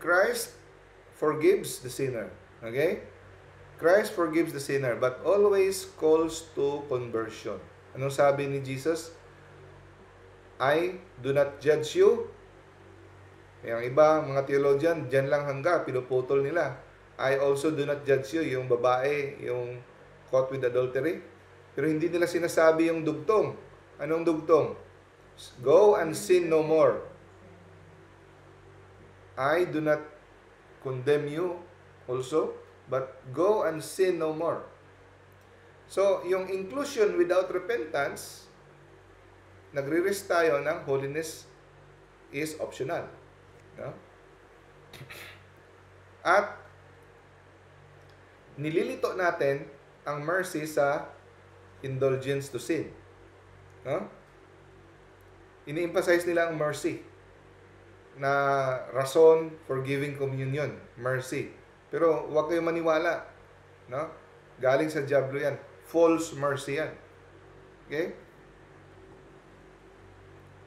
Christ forgives the sinner. Okay? Christ forgives the sinner, but always calls to conversion. Anong sabi ni Jesus? I do not judge you. Yung iba, mga theologian, dyan lang hangga, pinuputol nila. I also do not judge you, yung babae, yung caught with adultery. Pero hindi nila sinasabi yung dugtong. Anong dugtong? Go and sin no more. I do not condemn you also, but go and sin no more. So, yung inclusion without repentance, nagre-risk tayo ng holiness is optional. No? At nililito natin ang mercy sa indulgence to sin. No? Ini-emphasize nila ang mercy na rason for giving communion, mercy. Pero huwag kayong maniwala. No? Galing sa diablo yan. False mercy yan. Okay?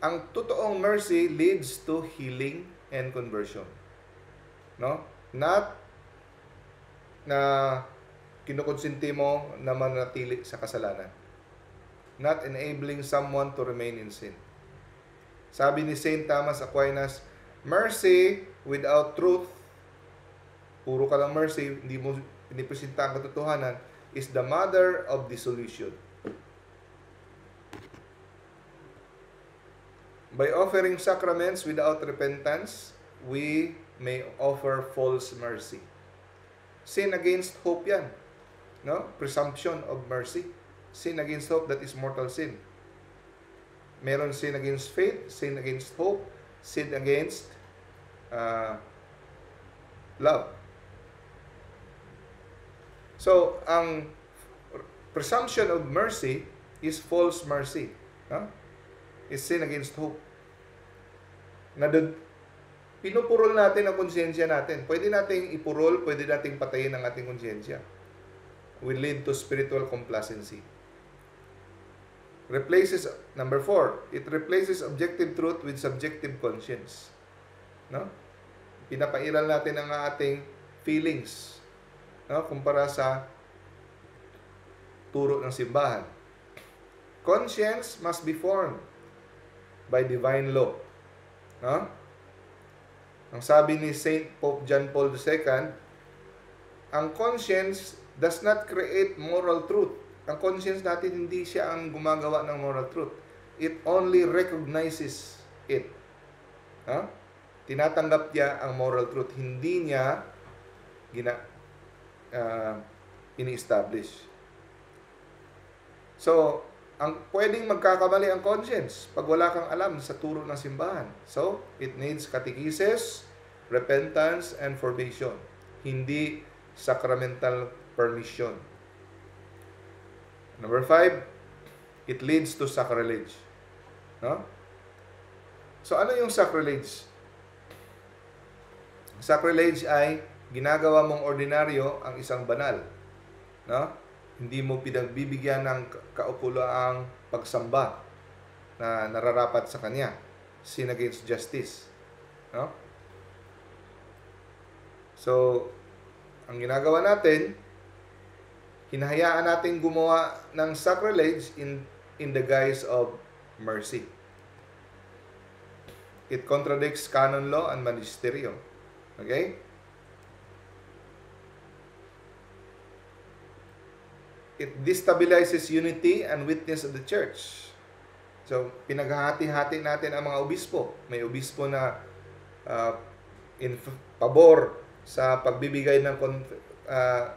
Ang totoong mercy leads to healing and conversion. No? Not na kinukonsinti mo na manatili sa kasalanan. Not enabling someone to remain in sin. Sabi ni Saint Thomas Aquinas, mercy without truth, puro ka lang mercy, hindi mo pinipresenta ang katotohanan, is the mother of dissolution. By offering sacraments without repentance, we may offer false mercy. Sin against hope yan. No? Presumption of mercy. Sin against hope, that is mortal sin. Meron sin against faith, sin against hope, sin against love. So, ang presumption of mercy is false mercy. No? Is sin against hope. Pinupurol natin ang konsensya natin. Pwede nating ipurol, pwede nating patayin ang ating konsensya. Will lead to spiritual complacency. Number 4, it replaces objective truth with subjective conscience. No? Pinapairal natin ang ating feelings. No? Kumpara sa turo ng simbahan. Conscience must be formed by divine law. No? Ang Ang sabi ni Saint Pope John Paul II, ang conscience does not create moral truth. Ang conscience natin hindi siya ang gumagawa ng moral truth. It only recognizes it. Ha? Tinatanggap niya ang moral truth. Hindi niya ini-establish. So, ang pwedeng magkakamali ang conscience pag wala kang alam sa turo ng simbahan. So, it needs catechesis, repentance, and formation. Hindi sacramental permission. Number 5, it leads to sacrilege. No? So, ano yung sacrilege? Sacrilege ay ginagawa mong ordinaryo ang isang banal. No? Hindi mo pinagbibigyan ng kaukulaang pagsamba na nararapat sa kanya. Sin against justice. No? So, ang ginagawa natin, hinahayaan natin gumawa ng sacrilege in the guise of mercy. It contradicts canon law and magisterium. Okay? It destabilizes unity and witness of the church. So, pinaghahati-hati natin ang mga obispo. May obispo na in pabor sa pagbibigay ng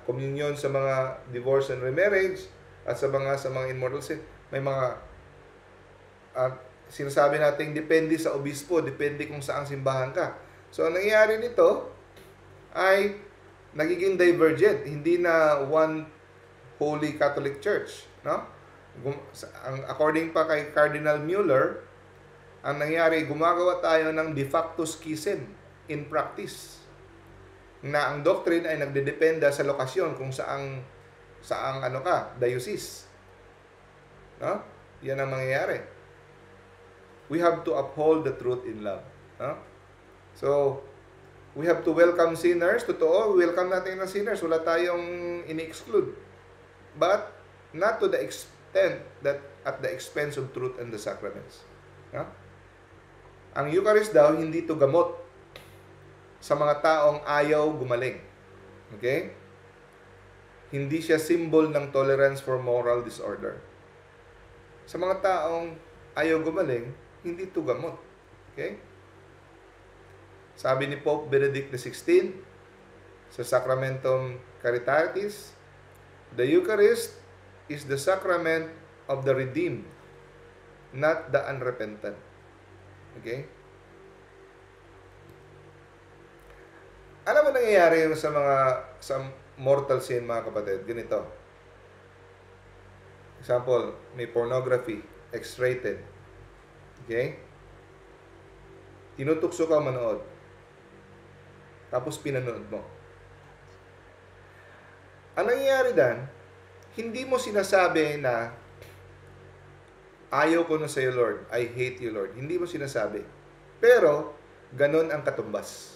communion sa mga divorce and remarriage at sa mga immortal sin. May mga sinasabi natin depende sa obispo, depende kung saang simbahan ka. So, ang nangyayari nito ay nagiging divergent. Hindi na one Holy Catholic Church, no? According pa kay Cardinal Mueller, ang nangyari, gumagawa tayo ng de facto schism in practice. Na ang doctrine ay nagdedependa sa lokasyon kung saang diocese. No? Yan ang mangyayari. We have to uphold the truth in love. No? So, we have to welcome sinners. Totoo, welcome natin ng sinners. Wala tayong ini-exclude. But not to the extent that at the expense of truth and the sacraments. No? Ang Eucharist daw, hindi to gamot sa mga taong ayaw gumaling. Okay? Hindi siya symbol ng tolerance for moral disorder. Sa mga taong ayaw gumaling, hindi to gamot. Okay? Sabi ni Pope Benedict XVI sa Sacramentum Caritatis, the Eucharist is the sacrament of the redeemed, not the unrepentant. Okay? Ano ba nangyayari sa mortal sin, mga kapatid? Ganito. Example, may pornography, X-rated. Okay? Tinutukso ka manood. Tapos pinanood mo. Ang nangyayari dan, hindi mo sinasabi na ayaw ko na sa iyo, Lord. I hate you, Lord. Hindi mo sinasabi. Pero, ganun ang katumbas.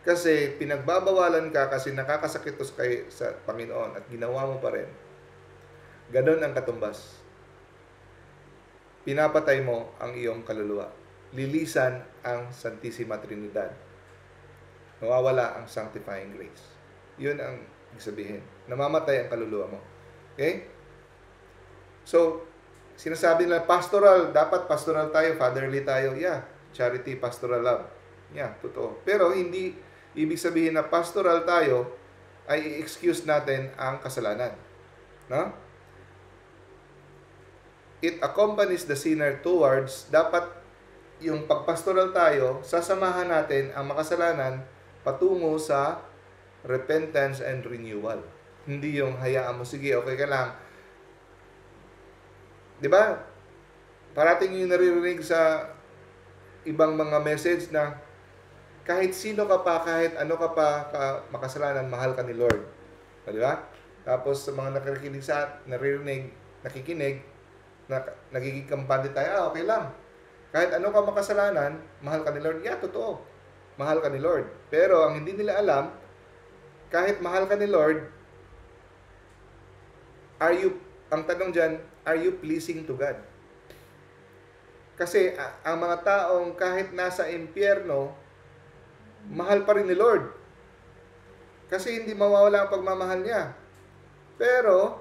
Kasi pinagbabawalan ka kasi nakakasakit sa Panginoon at ginawa mo pa rin. Ganun ang katumbas. Pinapatay mo ang iyong kaluluwa. Lilisan ang Santissima Trinidad. Nawawala ang sanctifying grace. Yun ang sabihin. Namamatay ang kaluluwa mo. Okay? So, sinasabi nila, pastoral, dapat pastoral tayo, fatherly tayo. Yeah, charity, pastoral love. Yeah, totoo. Pero hindi ibig sabihin na pastoral tayo ay i-excuse natin ang kasalanan. No? It accompanies the sinner towards, dapat yung pagpastoral tayo, sasamahan natin ang makasalanan patungo sa repentance and renewal. Hindi yung hayaan mo, sige, okay ka lang. Di ba? Parating yung naririnig sa ibang mga message na kahit sino ka pa, kahit ano ka pa makasalanan, mahal ka ni Lord. Di ba? Tapos sa mga nakikinig, nagiging kampante tayo, okay lang. Kahit ano ka makasalanan, mahal ka ni Lord. Yeah, totoo. Mahal ka ni Lord. Pero ang hindi nila alam, kahit mahal ka ni Lord, ang tanong dyan, are you pleasing to God? Kasi ang mga taong kahit nasa impyerno, mahal pa rin ni Lord. Kasi hindi mawawala ang pagmamahal niya. Pero,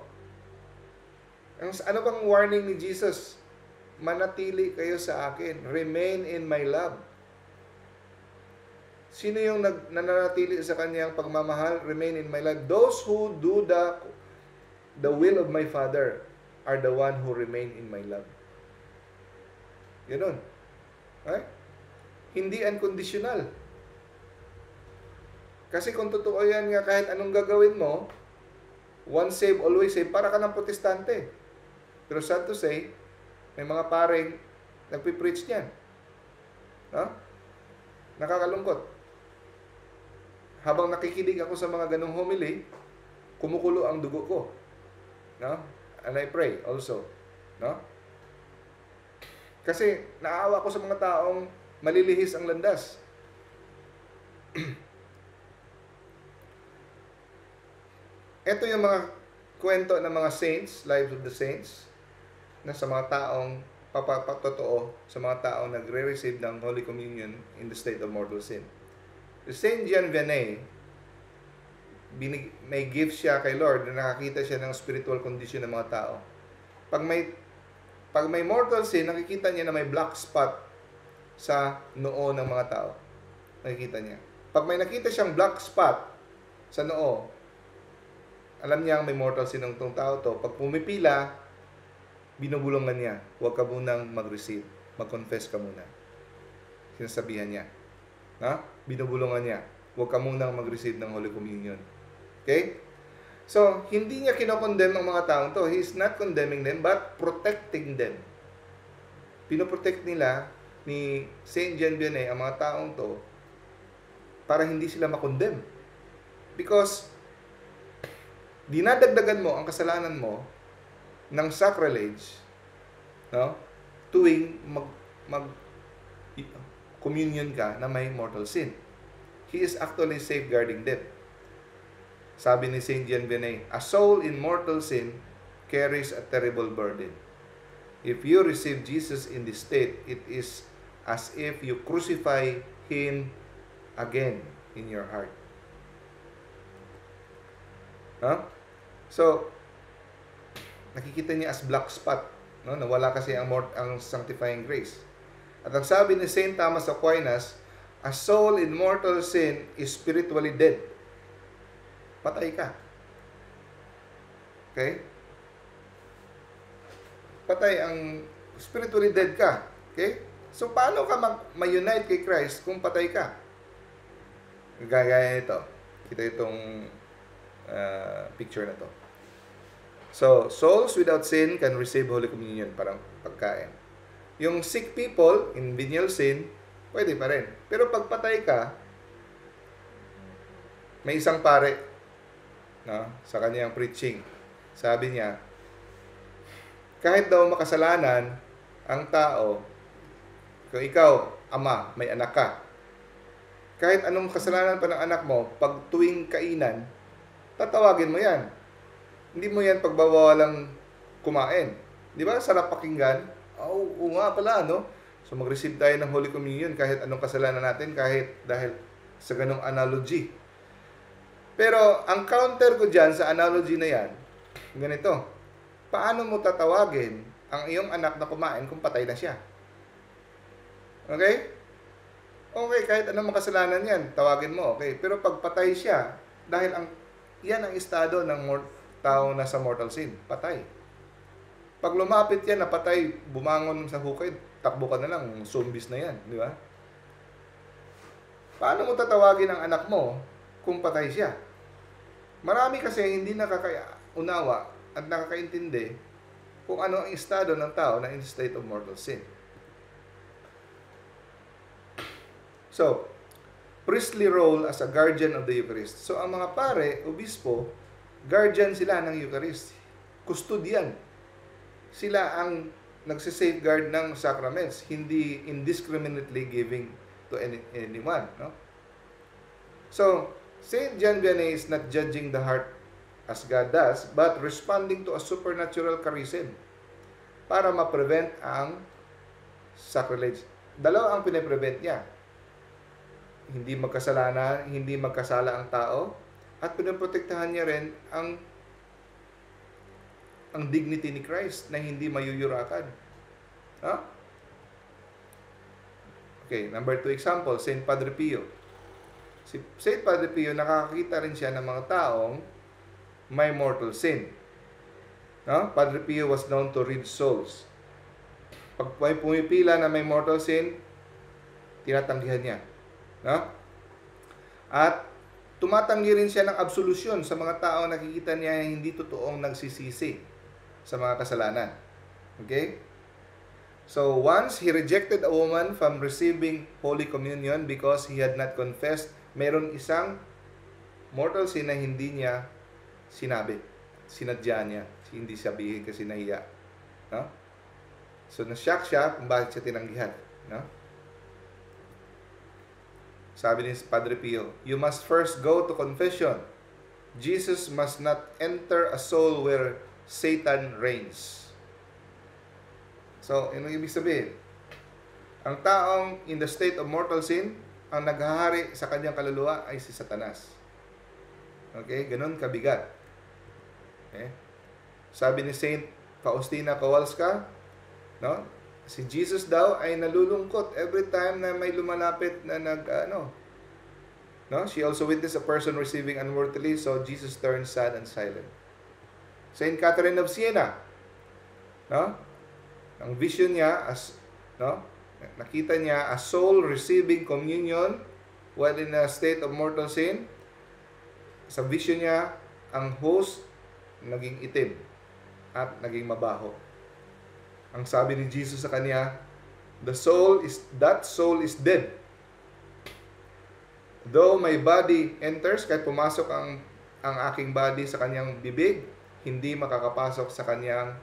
ano bang warning ni Jesus? Manatili kayo sa akin. Remain in my love. Sino yung nananatili sa kanyang pagmamahal? Remain in my love. Those who do the will of my Father are the one who remain in my love. Ganun. Okay? Hindi unconditional. Kasi kung totoo yan nga, kahit anong gagawin mo, once saved, always saved, para ka ng protestante. Pero sad to say, may mga paring nagpipreach niyan. No? Nakakalungkot. Habang nakikinig ako sa mga ganong homily, kumukulo ang dugo ko. No? And I pray also. No? Kasi naawa ko sa mga taong malilihis ang landas. Ito yung mga kwento ng mga saints, lives of the saints, na sa mga taong papatotoo, sa mga taong nagre-receive ng Holy Communion in the state of mortal sin. Si Saint Jean Vianney, may gift siya kay Lord na nakakita siya ng spiritual condition ng mga tao. Pag may mortal sin, nakikita niya na may black spot sa noo ng mga tao. Nakikita niya. Pag may nakita siyang black spot sa noo, alam niya may mortal sin ng tong tao to. Pag pumipila, binubulungan niya. Huwag ka munang mag-receive. Mag-confess ka muna. Sinasabihan niya. Ha? Binubulungan niya. Huwag ka munang mag-receive ng Holy Communion. Okay? So, hindi niya kinokondemn ang mga taong to. He is not condemning them, but protecting them. Pinoprotect nila ni Saint Jean Vianney ang mga taong to para hindi sila makondemn. Because dinadagdagan mo ang kasalanan mo ng sacrilege, no? Tuwing communion ka na may mortal sin. He is actually safeguarding them. Sabi ni Saint Jean Vianney, a soul in mortal sin carries a terrible burden. If you receive Jesus in this state, it is as if you crucify Him again in your heart. Huh? So, nakikita niya as black spot, no? Nawala kasi ang sanctifying grace. At ang sabi ni Saint Thomas Aquinas, a soul in mortal sin is spiritually dead. Patay ka. Okay? Patay ang spiritually dead ka. Okay? So, paano ka ma-unite kay Christ kung patay ka? Gaya ito. Kita itong picture na to. So, souls without sin can receive Holy Communion, parang pagkain. Yung sick people in venial sin, pwede pa rin. Pero pag patay ka, may isang pare, no, sa kanyang preaching. Sabi niya, kahit daw makasalanan ang tao, kung ikaw, ama, may anak ka, kahit anong kasalanan pa ng anak mo, pag tuwing kainan, tatawagin mo yan. Hindi mo yan pagbabawalang kumain. Di ba? Sarap pakinggan. Oo nga pala, no? So, mag-receive tayo ng Holy Communion kahit anong kasalanan natin, kahit dahil sa ganong analogy. Pero, ang counter ko dyan sa analogy na yan, ganito. Paano mo tatawagin ang iyong anak na kumain kung patay na siya? Okay? Okay, kahit anong makasalanan yan, tawagin mo, okay? Pero pag patay siya, dahil yan ang estado ng tao na sa mortal sin, patay. Pag lumapit yan na patay, bumangon sa hukay, takbo ka na lang, zombies na yan, di ba? Paano mo tatawagin ang anak mo kung patay siya? Marami kasi hindi nakakaunawa at nakakaintindi kung ano ang estado ng tao na in state of mortal sin. So, priestly role as a guardian of the Eucharist. So, ang mga pare, obispo, guardian sila ng Eucharist. Custodian. Sila ang nagsisafeguard ng sacraments, hindi indiscriminately giving to anyone. No? So, Saint Jean Vianney is not judging the heart as God does, but responding to a supernatural charism para ma-prevent ang sacrilege. Dalawa ang pine-prevent niya. hindi magkasalanan, hindi magkasala ang tao, at pinoprotektahan niya rin ang dignity ni Christ na hindi mayuyurakan. Ha? Okay, number 2 example, Saint Padre Pio. Si Saint Padre Pio, nakakakita rin siya ng mga taong may mortal sin. No? Padre Pio was known to read souls. Pag may pumipila na may mortal sin, tinatanggihan niya. No? At tumatanggi rin siya ng absolusyon sa mga taong nakikita niya hindi totoong nagsisisi sa mga kasalanan. Okay? So, once he rejected a woman from receiving Holy Communion because he had not confessed, meron isang mortal sin na hindi niya sinabi. Sinadya niya. Hindi sabihin kasi nahiya. No? So, na-shock siya kung bakit siya tinanggihan. No? Sabi ni Padre Pio, you must first go to confession. Jesus must not enter a soul where Satan reigns. So, ano ibig sabihin? Ang taong in the state of mortal sin, ang naghahari sa kanyang kaluluwa ay si Satanas. Okay? Ganun kabigat. Okay? Sabi ni Saint Faustina Kowalska, no? Si Jesus daw ay nalulungkot every time na may lumalapit na no? She also witnessed a person receiving unworthily, so Jesus turned sad and silent. Saint Catherine of Siena, no? Ang vision niya nakita niya a soul receiving communion while in a state of mortal sin. Sa vision niya, ang host naging itim at naging mabaho. Ang sabi ni Jesus sa kanya, that soul is dead. Though my body enters, kahit pumasok ang aking body sa kanyang bibig, hindi makakapasok sa kanyang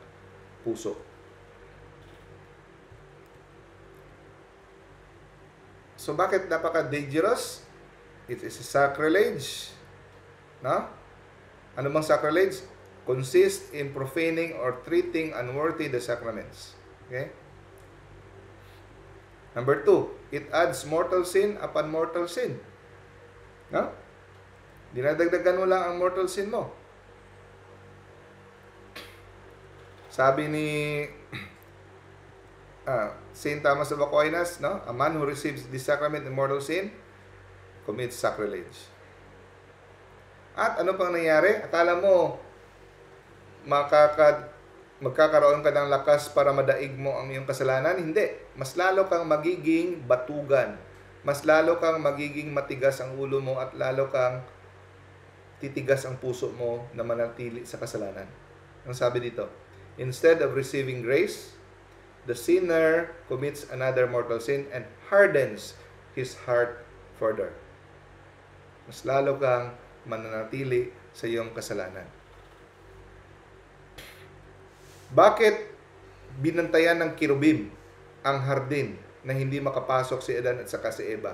puso. So, bakit napaka-dangerous? It is a sacrilege. No? Ano bang sacrilege? Consists in profaning or treating unworthy the sacraments. Okay? Number 2, it adds mortal sin upon mortal sin. No? Dinadagdagan mo lang ang mortal sin mo. Sabi ni Saint Thomas of Aquinas, no? A man who receives this sacrament in mortal sin commits sacrilege. At ano pang nangyari? Akala mo magkakaroon ka ng lakas para madaig mo ang iyong kasalanan? Hindi. Mas lalo kang magiging batugan. Mas lalo kang magiging matigas ang ulo mo at lalo kang titigas ang puso mo na manatili sa kasalanan. Ang sabi dito, instead of receiving grace, the sinner commits another mortal sin and hardens his heart further. Mas lalo kang mananatili sa iyong kasalanan. Bakit binantayan ng kirubim ang hardin na hindi makapasok si Adan at saka si Eva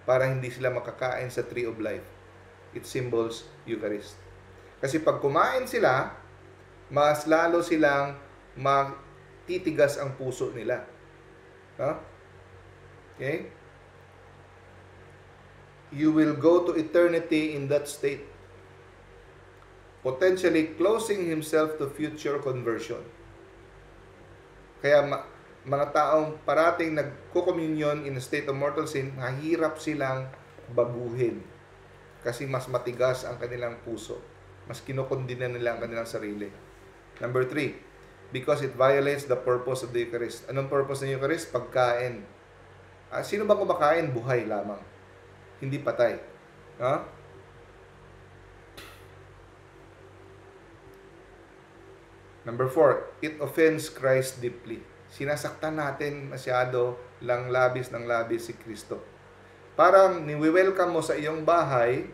para hindi sila makakain sa tree of life? It symbols Eucharist. Kasi pag kumain sila, mas lalo silang titigas ang puso nila. Okay? You will go to eternity in that state, potentially closing himself to future conversion. Kaya mga taong parating nagko-communion in a state of mortal sin, mahirap silang baguhin kasi mas matigas ang kanilang puso. Mas kinukondina nila ang kanilang sarili. Number 3, because it violates the purpose of the Eucharist. Anong purpose ng Eucharist? Pagkain. Sino bang kumakain? Buhay lamang. Hindi patay. Number 4, it offends Christ deeply. Sinasaktan natin masyado lang labis ng labis si Kristo. Parang ni-welcome mo sa iyong bahay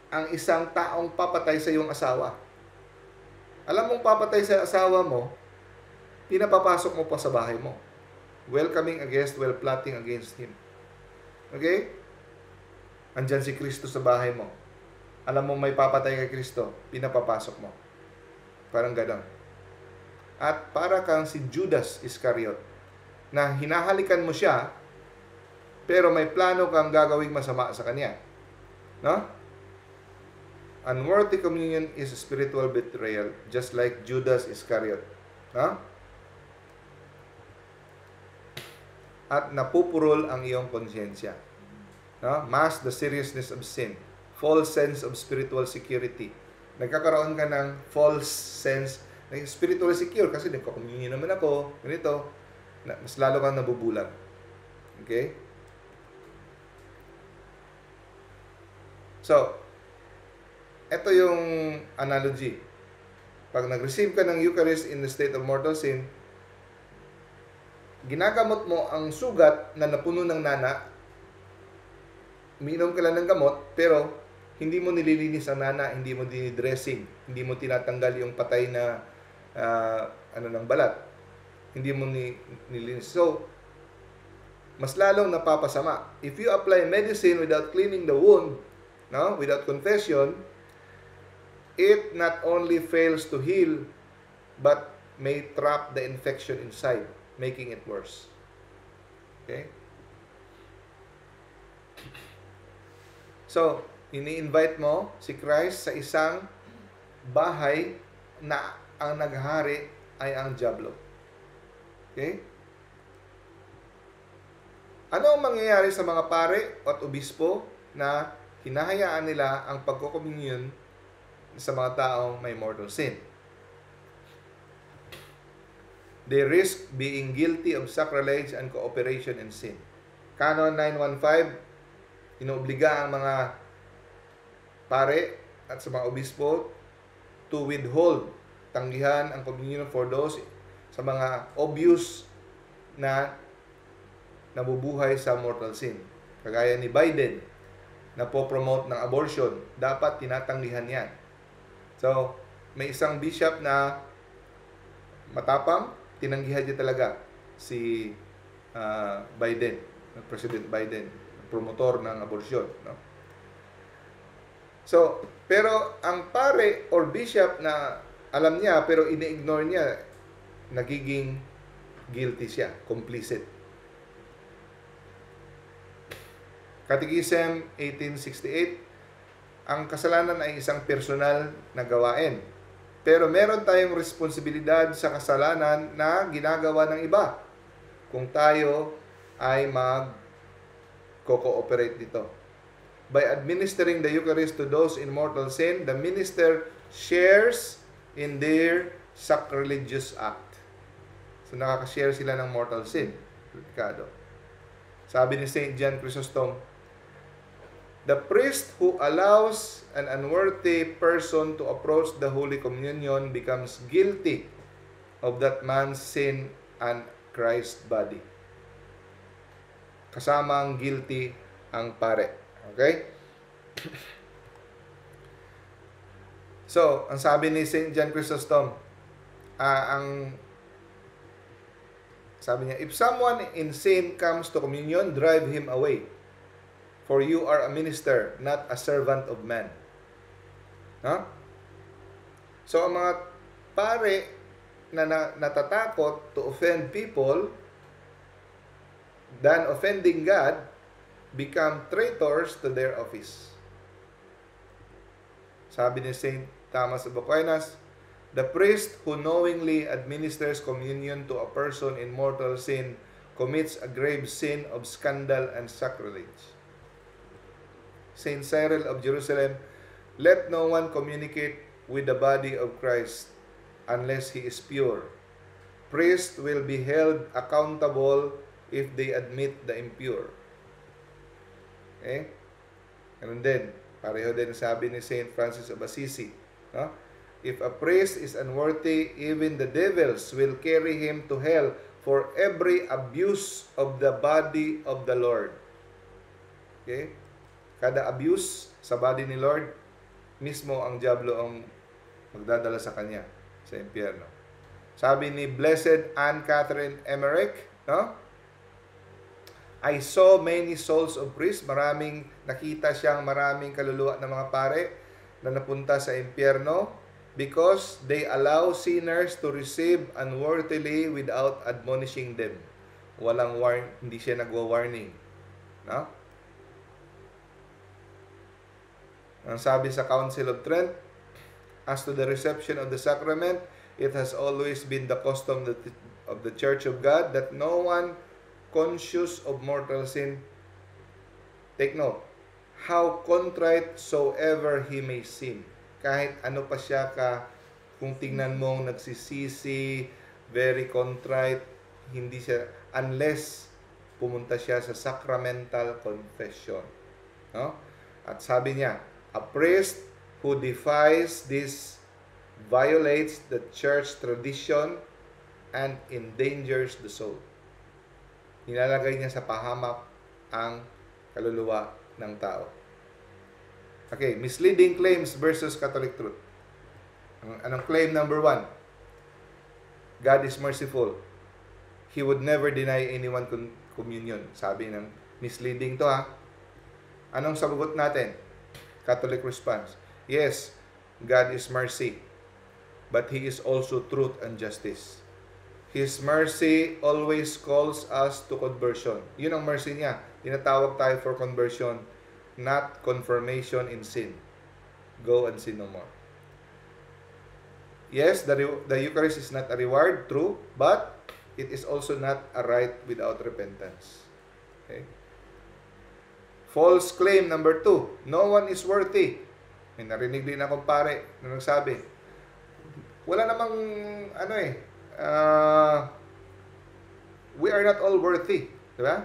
ang isang taong papatay sa iyong asawa. Alam mong papatay sa asawa mo, pinapapasok mo pa sa bahay mo. Welcoming a guest while plotting against him. Okay? Andyan si Kristo sa bahay mo. Alam mong may papatay kay Kristo, pinapapasok mo. Parang gano'n. At para kang si Judas Iscariot, na hinahalikan mo siya pero may plano kang gagawing masama sa kanya. No? Unworthy communion is a spiritual betrayal, just like Judas Iscariot. No? At napupurol ang iyong konsyensya. No? Mask the seriousness of sin. False sense of spiritual security. Nagkakaroon ka ng false sense na spiritually secure kasi nagko-communion naman ako, ganito, mas lalo kang nabubulag. Okay? So, ito yung analogy. Pag nag-receive ka ng Eucharist in the state of mortal sin, ginagamot mo ang sugat na napuno ng nana, umiinom ka lang ng gamot, pero hindi mo nililinis ang nana, hindi mo dinidressing, hindi mo tinatanggal yung patay na ng balat. Hindi mo nililinis. So, mas lalong napapasama. If you apply medicine without cleaning the wound, no, without confession, it not only fails to heal, but may trap the infection inside, making it worse. Okay? So, ini-invite mo si Christ sa isang bahay na ang naghari ay ang dyablo. Okay? Ano ang mangyayari sa mga pare at obispo na hinahayaan nila ang pagkokomunyon sa mga taong may mortal sin? They risk being guilty of sacrilege and cooperation in sin. Canon 915, inoobliga ang mga pare at sa mga obispo to withhold, tanggihan ang communion for those sa mga obvious na nabubuhay sa mortal sin. Kagaya ni Biden, na po-promote ng abortion, dapat tinatanggihan yan. So, may isang bishop na matapang, tinanggihan niya talaga si Biden, President Biden, promotor ng abortion. No? So, pero ang pare or bishop na alam niya pero ini-ignore niya, nagiging guilty siya, complicit. Catechism 1868, ang kasalanan ay isang personal na gawain. Pero meron tayong responsibilidad sa kasalanan na ginagawa ng iba kung tayo ay mag-cooperate dito. By administering the Eucharist to those in mortal sin, the minister shares in their sacrilegious act. So nakaka-share sila ng mortal sin. Delikado. Sabi ni St. John Chrysostom, the priest who allows an unworthy person to approach the Holy Communion becomes guilty of that man's sin and Christ's body. Kasama ang guilty ang pare. Okay? So, ang sabi ni St. John Chrysostom, sabi niya, if someone in sin comes to communion, drive him away. For you are a minister, not a servant of man. Huh? So, ang mga pare na natatakot to offend people than offending God become traitors to their office. Sabi ni St. Thomas of Aquinas, the priest who knowingly administers communion to a person in mortal sin commits a grave sin of scandal and sacrilege. St. Cyril of Jerusalem, let no one communicate with the body of Christ unless he is pure. Priests will be held accountable if they admit the impure. Okay? Ganun din. Pareho din sabi ni St. Francis of Assisi. No? If a priest is unworthy, even the devils will carry him to hell for every abuse of the body of the Lord. Okay? Kada abuse sa body ni Lord, mismo ang diablo ang magdadala sa kanya sa impyerno. Sabi ni Blessed Anne Catherine Emmerich, no? I saw many souls of priests, nakita siyang maraming kaluluwa ng mga pare na napunta sa impyerno because they allow sinners to receive unworthily without admonishing them. Hindi siya nagwa-warning. No? Ang sabi sa Council of Trent, as to the reception of the sacrament, it has always been the custom of the Church of God that no one conscious of mortal sin, take note, how contrite soever he may sin. Kahit ano pa siya kung tingnan mong nagsisisi, very contrite, hindi siya, unless pumunta siya sa sacramental confession. No? At sabi niya, a priest who defies this violates the church tradition and endangers the soul. Nilalagay niya sa pahamak ang kaluluwa ng tao. Okay, misleading claims versus Catholic truth. Anong claim number 1? God is merciful. He would never deny anyone communion. Sabi ng misleading to ha. Anong sagot natin? Catholic response. Yes, God is mercy, but He is also truth and justice. His mercy always calls us to conversion. Yun ang mercy niya. Tinatawag tayo for conversion, not confirmation in sin. Go and sin no more. Yes, the Eucharist is not a reward, true, but it is also not a right without repentance. Okay? False claim number 2, no one is worthy. May narinig din akong pare na nagsabi, wala namang we are not all worthy. Diba?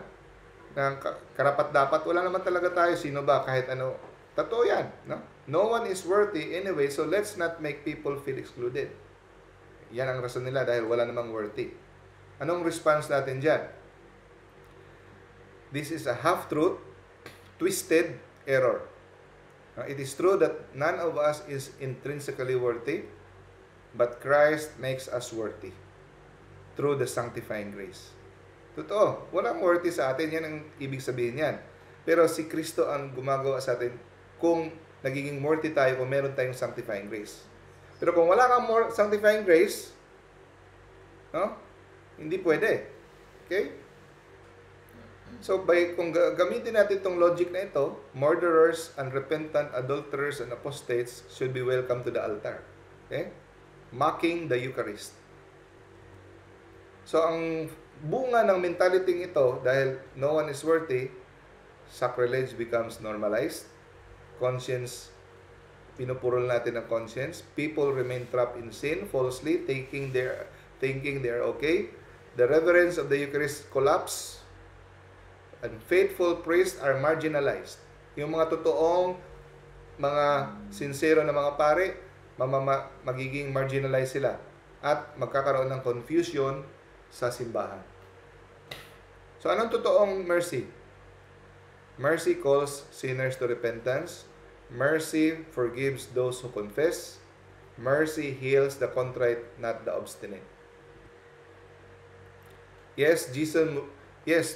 Karapat dapat, wala naman talaga tayo, sino ba, kahit ano. Totoo yan. No? No one is worthy anyway, so let's not make people feel excluded. Yan ang rason nila dahil wala namang worthy. Anong response natin dyan? This is a half-truth, twisted error. It is true that none of us is intrinsically worthy, but Christ makes us worthy through the sanctifying grace. Totoo, walang worthy sa atin, yan ang ibig sabihin yan. Pero si Kristo ang gumagawa sa atin kung nagiging worthy tayo kung meron tayong sanctifying grace. Pero kung wala kang sanctifying grace, no? Hindi pwede. Okay? So, kung gamitin natin itong logic na ito, murderers, unrepentant, adulterers, and apostates should be welcome to the altar. Okay? Mocking the Eucharist. So, ang bunga ng mentality ito, dahil no one is worthy, sacrilege becomes normalized. Conscience, pinupurol natin ang conscience. People remain trapped in sin, falsely, thinking they're okay. The reverence of the Eucharist collapse. And faithful priests are marginalized. Yung mga totoong, mga sincero na mga pare, magiging marginalized sila. At magkakaroon ng confusion sa simbahan. So, anong totoong mercy? Mercy calls sinners to repentance. Mercy forgives those who confess. Mercy heals the contrite, not the obstinate. Yes,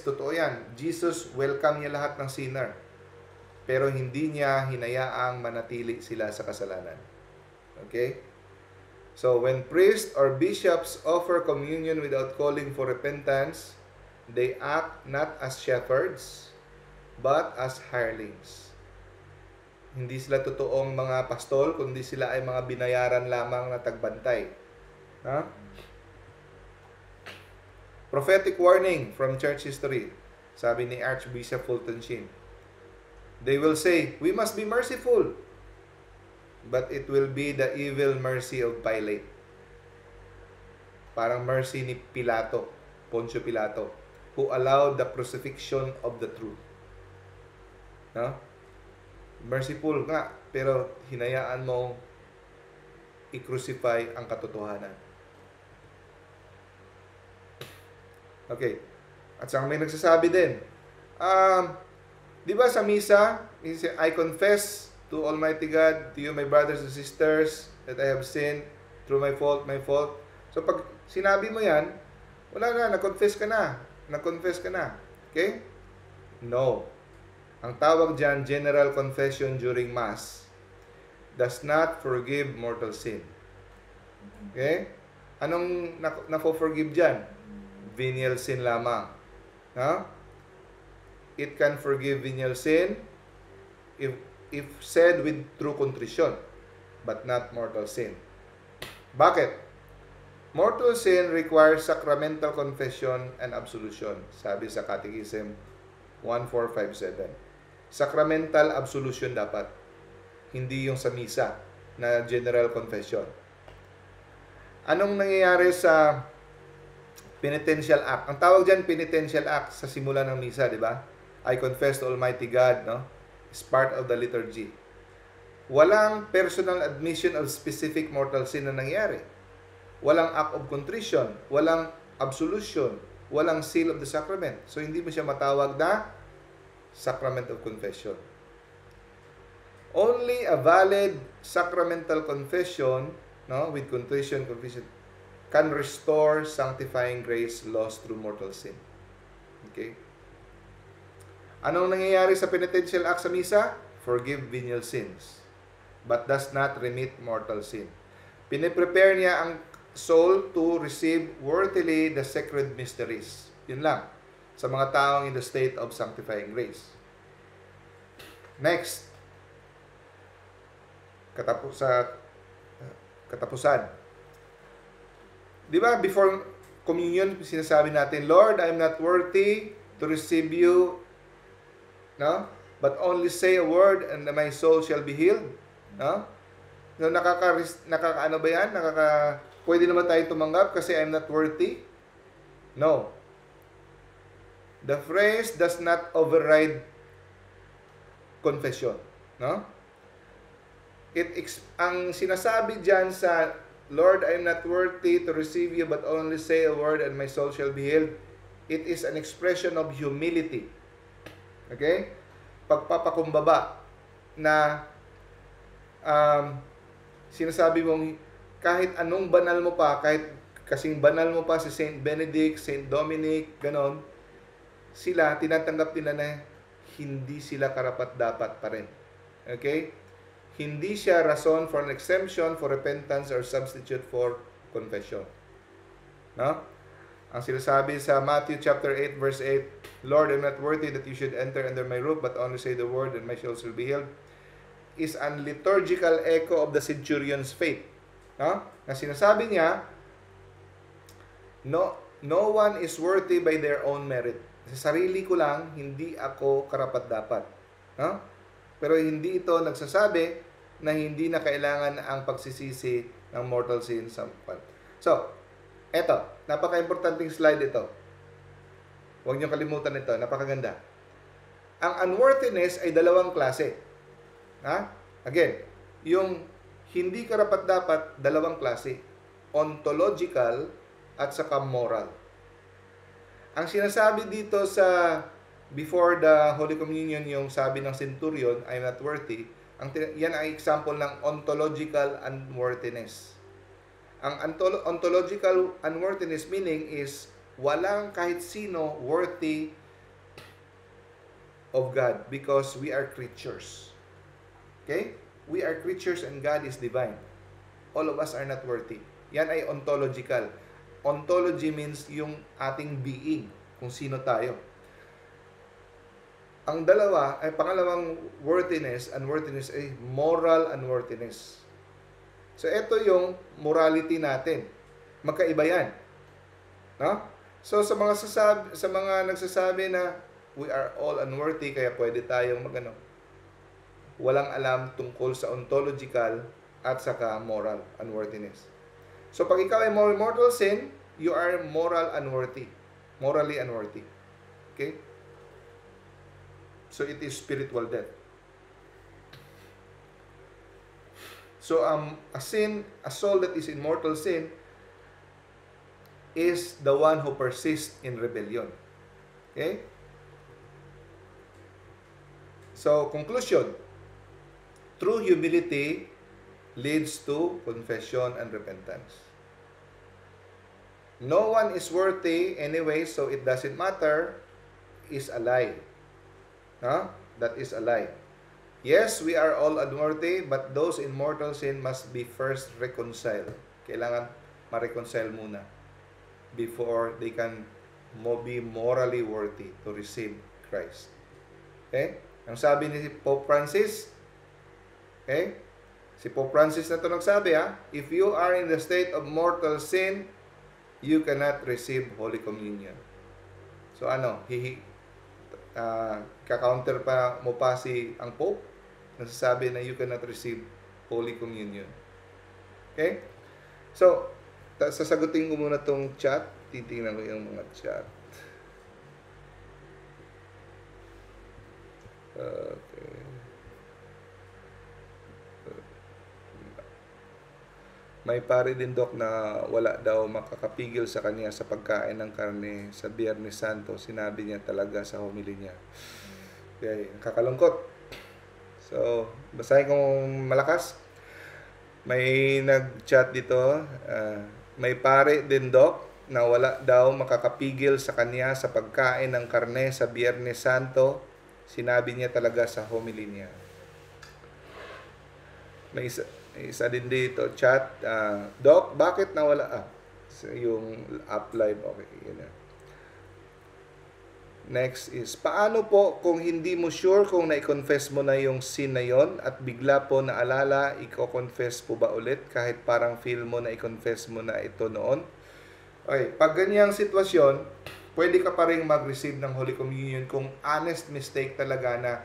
totoo yan. Jesus welcome niya lahat ng sinner. Pero hindi niya hinayaang manatili sila sa kasalanan. Okay? So, when priests or bishops offer communion without calling for repentance, they act not as shepherds, but as hirelings. Hindi sila totoong mga pastol, kundi sila ay mga binayaran lamang na tagbantay. Ha? Prophetic warning from church history. Sabi ni Archbishop Fulton Sheen. They will say, we must be merciful. But it will be the evil mercy of Pilate. Parang mercy ni Pilato, Poncio Pilato, who allowed the crucifixion of the truth. No? Merciful nga, pero hinayaan mo i-crucify ang katotohanan. Okay. At saka may nagsasabi din, di ba sa misa, I confess to Almighty God, to you my brothers and sisters, that I have sinned through my fault. So pag sinabi mo yan, wala na, nag-confess ka na. Okay? No. Ang tawag dyan, general confession during Mass, does not forgive mortal sin. Okay? Anong na-forgive dyan? Venial sin lamang. No? it can forgive venial sin if said with true contrition, but not mortal sin. Bakit? Mortal sin requires sacramental confession and absolution, sabi sa Catechism 1457. Sacramental absolution dapat, hindi yung sa misa na general confession. Anong nangyayari sa penitential act? Ang tawag dyan, penitential act sa simula ng misa, di ba? I confess to Almighty God, no? Is part of the liturgy. Walang personal admission of specific mortal sin na nangyayari. Walang act of contrition, walang absolution, walang seal of the sacrament. So, hindi mo siya matawag na sacrament of confession. Only a valid sacramental confession, no, with contrition, confession, can restore sanctifying grace lost through mortal sin. Okay? Anong nangyayari sa penitential act sa misa? Forgive venial sins, but does not remit mortal sin. Piniprepare niya ang soul to receive worthily the sacred mysteries. Yun lang. Sa mga taong in the state of sanctifying grace. Next. Katapusan. Di ba, before communion, sinasabi natin, Lord, I am not worthy to receive you, no? But only say a word and my soul shall be healed. No? So, nakakaano ba yan? Pwede naman tayo tumanggap kasi I'm not worthy? No. The phrase does not override confession. No? Ang sinasabi dyan sa Lord, I am not worthy to receive you, but only say a word and my soul shall be healed. It is an expression of humility. Okay? Pagpapakumbaba na sinasabi mong kahit anong banal mo pa, kahit kasing banal mo pa si Saint Benedict, Saint Dominic, ganon, sila, tinatanggap nila na hindi sila karapat-dapat pa rin. Okay? Hindi siya rason for an exemption for repentance or substitute for confession. No? Ang sinasabi sa Matthew chapter 8 verse 8, Lord, I'm not worthy that you should enter under my roof, but only say the word and my soul shall be healed, is an liturgical echo of the centurion's faith. No? Na sinasabi niya, no one is worthy by their own merit. Sa sarili ko lang, hindi ako karapat-dapat. No? Pero hindi ito nagsasabi na hindi na kailangan ang pagsisisi ng mortal sin sa pan. So, eto, napaka-importanting slide ito. Huwag niyo kalimutan ito, napakaganda. Ang unworthiness ay dalawang klase. Ha? Again, yung hindi karapat-dapat, dalawang klase. Ontological at saka moral. Ang sinasabi dito sa before the Holy Communion, yung sabi ng centurion, I'm not worthy, yan ay example ng ontological unworthiness. Ang ontological unworthiness meaning is walang kahit sino worthy of God because we are creatures. Okay? We are creatures and God is divine. All of us are not worthy. Yan ay ontological. Ontology means yung ating being, kung sino tayo. Ang dalawa, ay pangalawang unworthiness ay moral unworthiness. So, ito yung morality natin. Magkaiba yan. No? So, sa mga nagsasabi na we are all unworthy, kaya pwede tayong walang alam tungkol sa ontological at saka moral unworthiness. So, pag ikaw ay mortal sin, you are moral unworthy. Morally unworthy. Okay? So, it is spiritual death. So, a soul that is in mortal sin is the one who persists in rebellion. Okay? So, conclusion. True humility leads to confession and repentance. No one is worthy anyway, so it doesn't matter, is a lie. No? That is a lie. Yes, we are all unworthy, but those in mortal sin must be first reconciled. Kailangan ma-reconcile muna before they can be morally worthy to receive Christ. Okay? Ang sabi ni Pope Francis, okay? Si Pope Francis na ito nagsabi, if you are in the state of mortal sin, you cannot receive Holy Communion. So ano, ka-counter pa mo pa si ang Pope, nasasabi na you cannot receive Holy Communion. Okay? So, sasagutin ko muna tong chat. Titingnan ko yung mga chat. Okay. May pare din, Dok, na wala daw makakapigil sa kanya sa pagkain ng karne sa Biyernes Santo. Sinabi niya talaga sa homily niya. Okay, kakalungkot. So, basahin kong malakas. May nag-chat dito. May pare din, Dok, na wala daw makakapigil sa kanya sa pagkain ng karne sa Biyernes Santo. Sinabi niya talaga sa homily niya. May isa din dito, chat. Doc, bakit nawala? Yung up live. Okay, yun na. Next is, paano po kung hindi mo sure kung na-confess mo na yung sin na yon at bigla po naalala, i-confess po ba ulit kahit parang feel mo na i-confess mo na ito noon? Okay, pag ganyang sitwasyon, pwede ka pa rin mag-receive ng Holy Communion kung honest mistake talaga na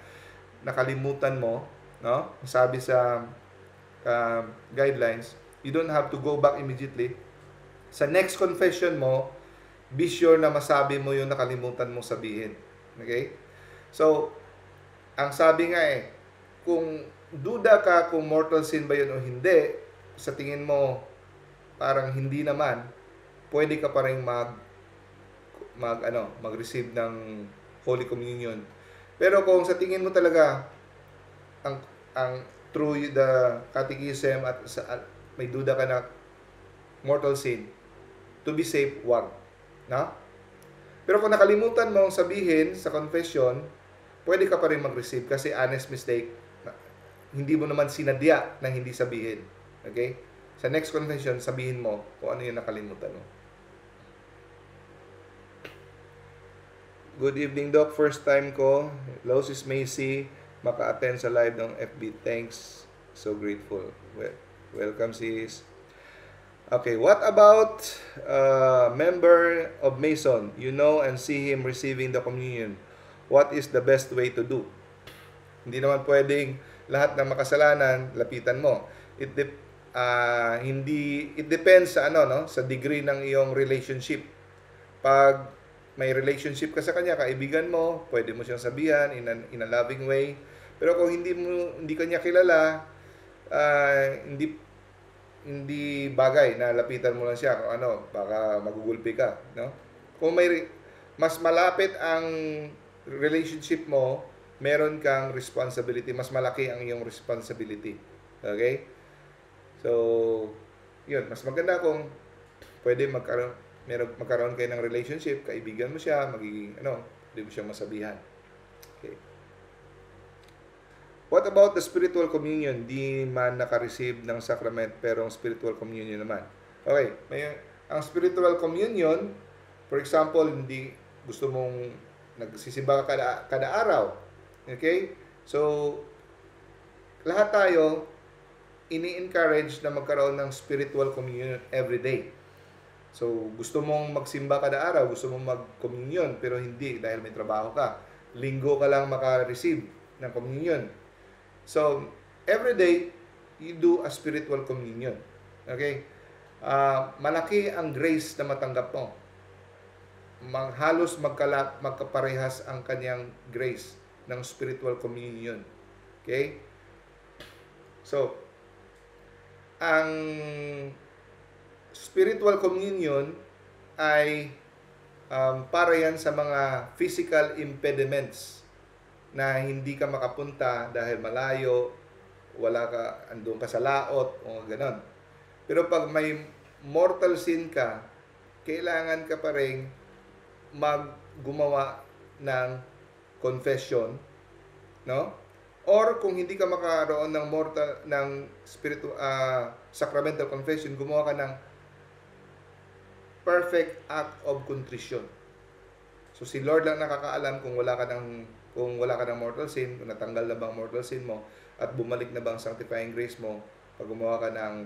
nakalimutan mo, no? Sabi sa guidelines, you don't have to go back immediately. Sa next confession mo, be sure na masabi mo yung nakalimutan mong sabihin. Okay? So, ang sabi nga kung duda ka kung mortal sin ba yun o hindi, sa tingin mo parang hindi naman, pwede ka pa rin mag-receive ng Holy Communion. Pero kung sa tingin mo talaga ang through the catechism at may duda ka na mortal sin, to be safe, wag. No? Pero kung nakalimutan mong sabihin sa confession, pwede ka pa rin mag-receive kasi honest mistake, hindi mo naman sinadya na hindi sabihin. Okay? Sa next confession, sabihin mo kung ano yung nakalimutan mo. Good evening, Doc. First time ko. Hello, Sis Macy. Maka-attend sa live ng FB. Thanks. So grateful. Welcome, sis. Okay, what about member of Mason? You know and see him receiving the communion. What is the best way to do? Hindi naman pwedeng lahat ng makasalanan lapitan mo. It depends sa sa degree ng iyong relationship. Pag may relationship ka sa kanya, kaibigan mo, pwede mo siyang sabihan in a loving way. Pero kung hindi kanya kilala, hindi bagay na lapitan mo lang siya kung baka magugulpi ka, no? Kung may mas malapit ang relationship mo, meron kang responsibility, mas malaki ang iyong responsibility. Okay? So, yun, mas maganda kung pwede magkaroon kayo ng relationship, kaibigan mo siya, magiging hindi mo siya masabihan. Okay. What about the spiritual communion? Di man naka-receive ng sacrament pero ang spiritual communion naman. Okay, ang spiritual communion, for example, hindi gusto mong nagsisimba ka kada araw. Okay? So, lahat tayo ini-encourage na magkaroon ng spiritual communion every day. So, gusto mong magsimba kada araw, gusto mong mag-communion, pero hindi dahil may trabaho ka. Linggo ka lang maka-receive ng communion. So, every day, you do a spiritual communion. Okay? Malaki ang grace na matanggap mo. Halos magkaparehas ang kanyang grace ng spiritual communion. Okay? So, ang spiritual communion ay para yan sa mga physical impediments na hindi ka makapunta dahil malayo, andun ka sa laot, o ganon. Pero pag may mortal sin ka, kailangan ka pa rin gumawa ng confession, no? Or kung hindi ka makaroon ng sacramental confession, gumawa ka ng perfect act of contrition. So si Lord lang nakakaalam kung wala ka ng mortal sin, kung natanggal na bang mortal sin mo, at bumalik na bang sanctifying grace mo pag gumawa ka ng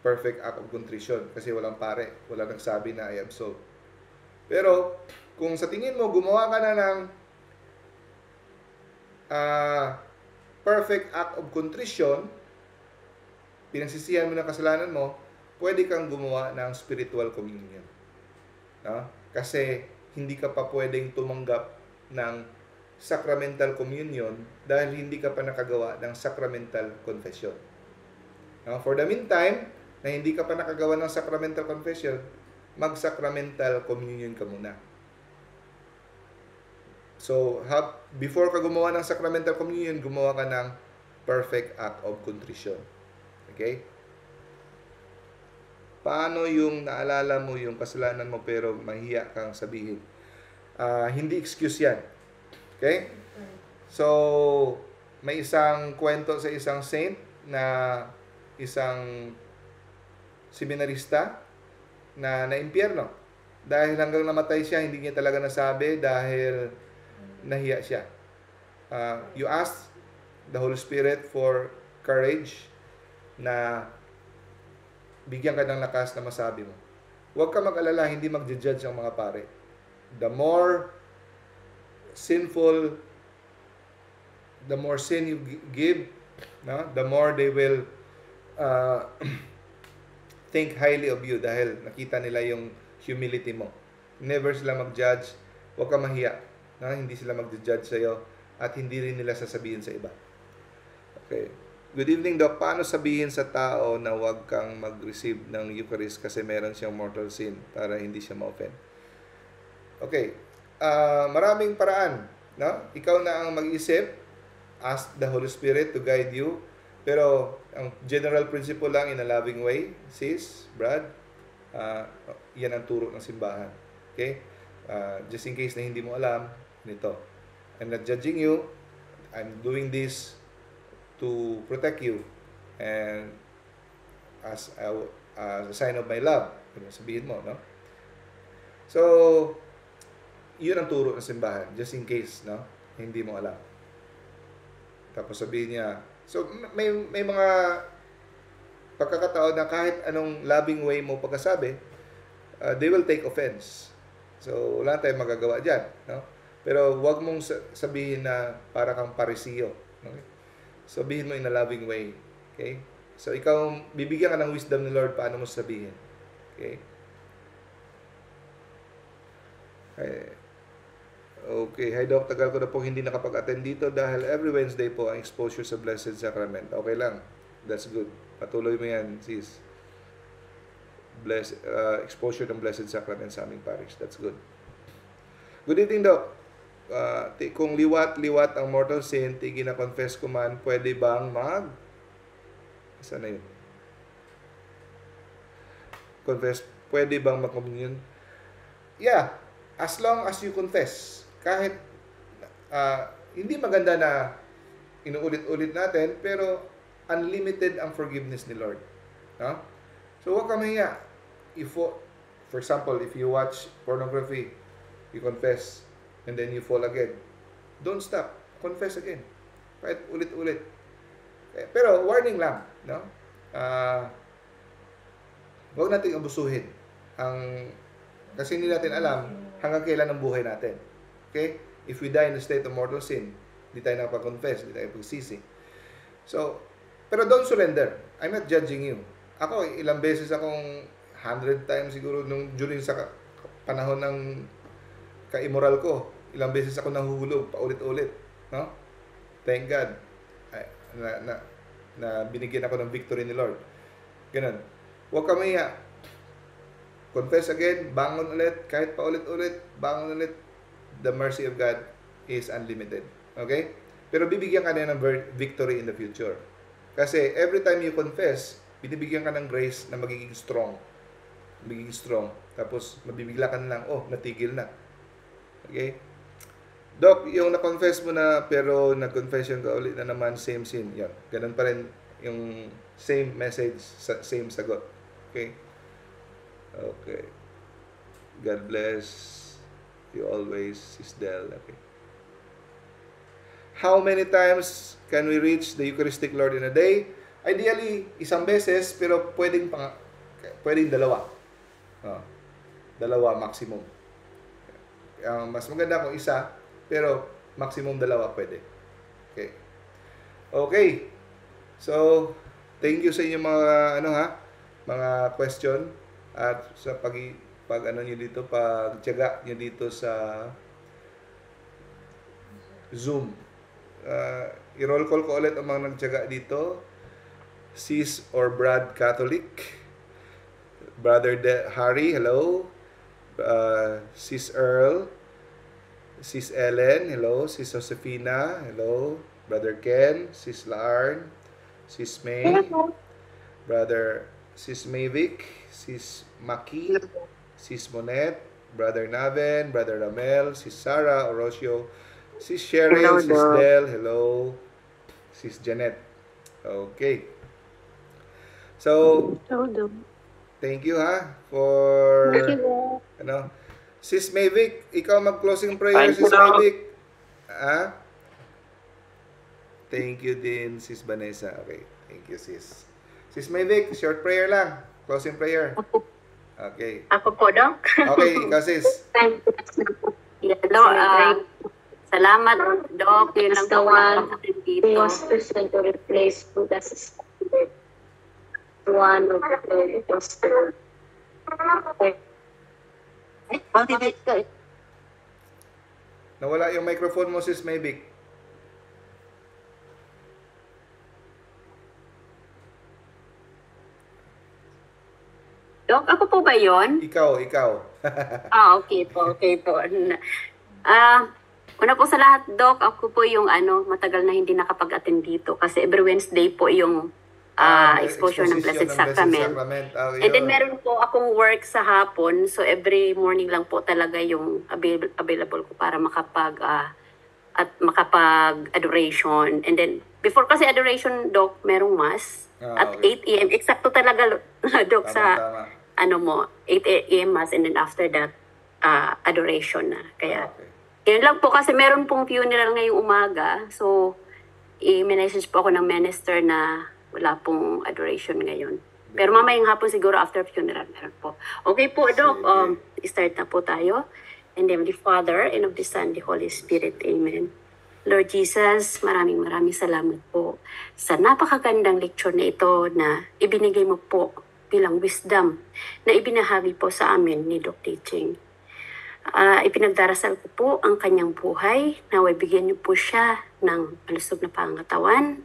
perfect act of contrition. Kasi walang pare, wala nagsabi na I absolve. Pero kung sa tingin mo gumawa ka na ng perfect act of contrition, pinagsisihan mo ng kasalanan mo, pwede kang gumawa ng spiritual communion. No? Kasi hindi ka pa pwedeng tumanggap ng sacramental communion dahil hindi ka pa nakagawa ng sacramental confession. No? For the meantime, na hindi ka pa nakagawa ng sacramental confession, mag-sacramental communion ka muna. So, before ka gumawa ng sacramental communion, gumawa ka ng perfect act of contrition. Okay? Paano yung naalala mo yung kasalanan mo pero mahiya kang sabihin? Hindi excuse yan. Okay? So, may isang kwento sa isang saint na isang seminarista na naimpyerno. Dahil hanggang namatay siya, hindi niya talaga nasabi dahil nahiya siya. You ask the Holy Spirit for courage na bigyan ka ng lakas na masabi mo. Huwag ka mag-alala, hindi mag-judge ang mga pare. The more sinful, the more sin you give, no? The more they will think highly of you dahil nakita nila yung humility mo. Never sila mag-judge. Huwag ka mahiya. No? Hindi sila mag-judge sa'yo at hindi rin nila sasabihin sa iba. Okay. Good evening, Doc. Paano sabihin sa tao na huwag kang mag-receive ng Eucharist kasi meron siyang mortal sin para hindi siya ma-offend? Okay. Maraming paraan. No? Ikaw na ang mag-isip. Ask the Holy Spirit to guide you. Pero ang general principle lang in a loving way, sis, Brad, yan ang turo ng simbahan. Okay? Just in case na hindi mo alam, nito. I'm not judging you. I'm doing this to protect you and as a sign of my love. Sabihin mo, no? So, yun ang turo ng simbahan, just in case, no? Hindi mo alam. Tapos sabihin niya, so may mga pagkakataon na kahit anong loving way mo pagkasabi, they will take offense. So, wala tayong magagawa dyan, no? Pero wag mong sabihin na para kang parisiyo. Okay? Sabihin mo in a loving way. Okay? So, ikaw, bibigyan ka ng wisdom ni Lord paano mo sabihin. Okay? Okay. Hi, Doc. Tagal ko na po hindi nakapag-attend dito dahil every Wednesday po ang exposure sa Blessed Sacrament. Okay lang. That's good. Patuloy mo yan, sis. Exposure ng Blessed Sacrament sa aming parish. That's good. Good evening, Doc. Kung liwat ang mortal sin, gina-confess ko man, pwede bang saan na yun? Confess, pwede bang mag-communion? Yeah, as long as you confess. Kahit hindi maganda na inuulit-ulit natin, pero unlimited ang forgiveness ni Lord. No? So, huwag ka mahiya. For example, if you watch pornography, you confess, and then you fall again. Don't stop. Confess again. Kahit ulit-ulit. Pero warning lang, no? Huwag nating abusuhin. Kasi hindi natin alam hanggang kailan ang buhay natin. Okay? If we die in the state of mortal sin, hindi tayo nakapag-confess, hindi tayo pagsisi. So, pero don't surrender. I'm not judging you. Ako, ilang beses akong 100 times siguro during sa panahon ng ka-immoral ko. Ilang beses ako nahuhulog, paulit-ulit. No? Thank God. Na binigyan ako ng victory ni Lord. Ganun. Huwag ka mahiya. Confess again, bangon ulit, kahit paulit-ulit, bangon ulit. The mercy of God is unlimited. Okay? Pero bibigyan ka na ng victory in the future. Kasi every time you confess, binibigyan ka ng grace na magiging strong. Magiging strong. Tapos, mabibigla ka na lang, natigil na. Okay? Doc, yung na-confess mo na pero nag-confession ka ulit na naman, same sin. Yan. Ganun pa rin yung same message, same sagot. Okay? Okay. God bless. You always, Sis Del. Okay. How many times can we reach the Eucharistic Lord in a day? Ideally, isang beses, pero pwedeng dalawa. Oh, dalawa maximum. Mas maganda kung isa, pero maximum dalawa pwede. Okay. Okay. So, thank you sa inyo mga mga question at sa pag niyo dito, pagtiyaga niyo dito sa Zoom. I-roll call ko ulit ang mga nagtiyaga dito. Sis or Brad Catholic. Brother Harry, hello. Sis Earl. Sis Ellen, hello. Sis Josefina, hello. Brother Ken, Sis Larn, Sis May, Brother Sis Mavic, Sis Maki, Sis Monet, Brother Naven, Brother Ramel, Sis Sarah Orosio, Sis Cheryl, Hello, Sis Doc. Del, hello. Sis Janet. Okay. So, thank you for Sis Mavic, ikaw mag-closing prayer, Thank you, Sis Doc. Mavic. Thank you din, Sis Vanessa. Okay, thank you, Sis. Sis Mavic, short prayer lang. Closing prayer. Okay. Ako po, Doc. Okay, ikaw, Sis. Hello, salamat, Doc. Yun lang po ang dito. Was person to replace Buddha's spirit. One of the apostle. Nawala yung microphone mo, Sis Mavic. Doc, ako po ba yon? Ikaw. Okay po. Una po sa lahat, Doc, ako po yung matagal na hindi nakapag-attend dito kasi every Wednesday po yung exposure ng Blessed Sacrament. And then meron po akong work sa hapon, so every morning lang po talaga yung available ko para makapag-adoration. And then, before kasi adoration, Doc, merong mass at 8 a.m. Eksakto talaga, Doc, Tama. 8 a.m. mass, and then after that, adoration na. Kaya, Okay. yun lang po kasi meron pong funeral ngayong umaga. So, i-message po ako ng minister na wala pong adoration ngayon. Pero mamayang hapon siguro after funeral meron po. Okay po, Doc. Start na po tayo. In the name of the Father, and of the Son, the Holy Spirit. Amen. Lord Jesus, maraming salamat po sa napakagandang lecture na ito na ibinigay mo po bilang wisdom na ibinahagi po sa amin ni Doc Teaching. Ipinagdarasal ko po ang kanyang buhay, naway bigyan niyo po siya ng malusog na pangatawan.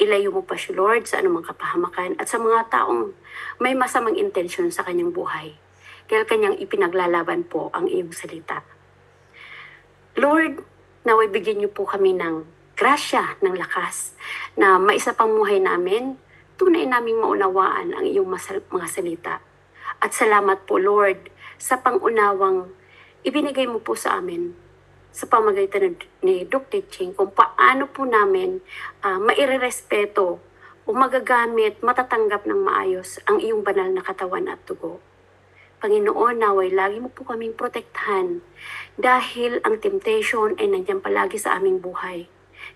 Ilayo mo pa siya, Lord, sa anumang kapahamakan at sa mga taong may masamang intensyon sa kanyang buhay. Kaya kanyang ipinaglalaban po ang iyong salita. Lord, naway bigyan niyo po kami ng grasya, ng lakas, na maisa pang buhay namin, tunay naming maunawaan ang iyong mga salita. At salamat po, Lord, sa pangunawang ibinigay mo po sa amin sa pamamagitan ni Doc Teaching kung paano po namin mairerespeto o magagamit, matatanggap ng maayos ang iyong banal na katawan at dugo. Panginoon, naway lagi mo po kaming protektahan dahil ang temptation ay nandiyan palagi sa aming buhay.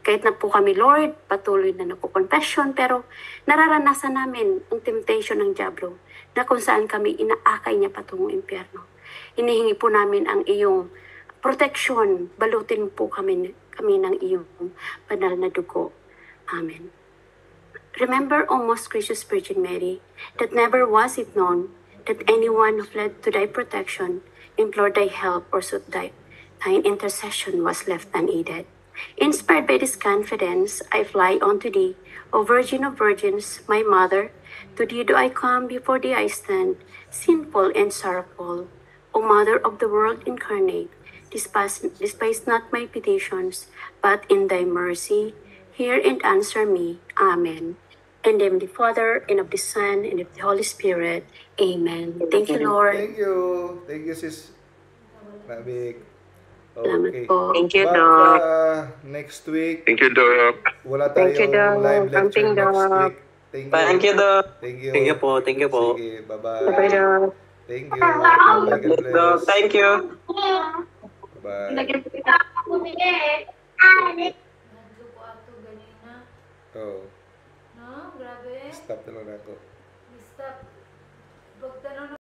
Kahit na po kami, Lord, patuloy na nagko-confession, pero nararanasan namin ang temptation ng diablo na kung saan kami inaakay niya patungong impyerno. Hinihingi po namin ang iyong protection. Balutin po kami ng iyong banal na dugo. Amen. Remember, O most gracious Virgin Mary, that never was it known that anyone who fled to thy protection, implored thy help, or sought thine intercession was left unaided. Inspired by this confidence, I fly unto thee, O Virgin of Virgins, my Mother. To thee do I come, before thee I stand, sinful and sorrowful. O Mother of the world incarnate, despise not my petitions, but in thy mercy, hear and answer me. Amen. In the name of the Father, and of the Son, and of the Holy Spirit. Amen. Thank you, Lord. Thank you, Sis Mavic. Salamat Okay. po. Thank you, But, Doc. next week, Thank you, Doc. wala Thank you, tayong Doc. live lecture Thank you, next Doc. week. Thank you. Thank you, Doc. Thank you. Thank you po. Thank you po. Sige, bye-bye. Bye, Doc. Thank you. Bye-bye. God Yes, Doc. bless. Thank you. Bye. Lagyan ko kita. Nadlo ko ato ganina. Oh, No? Grabe. stop na lang ako. Stop. Pagtanaw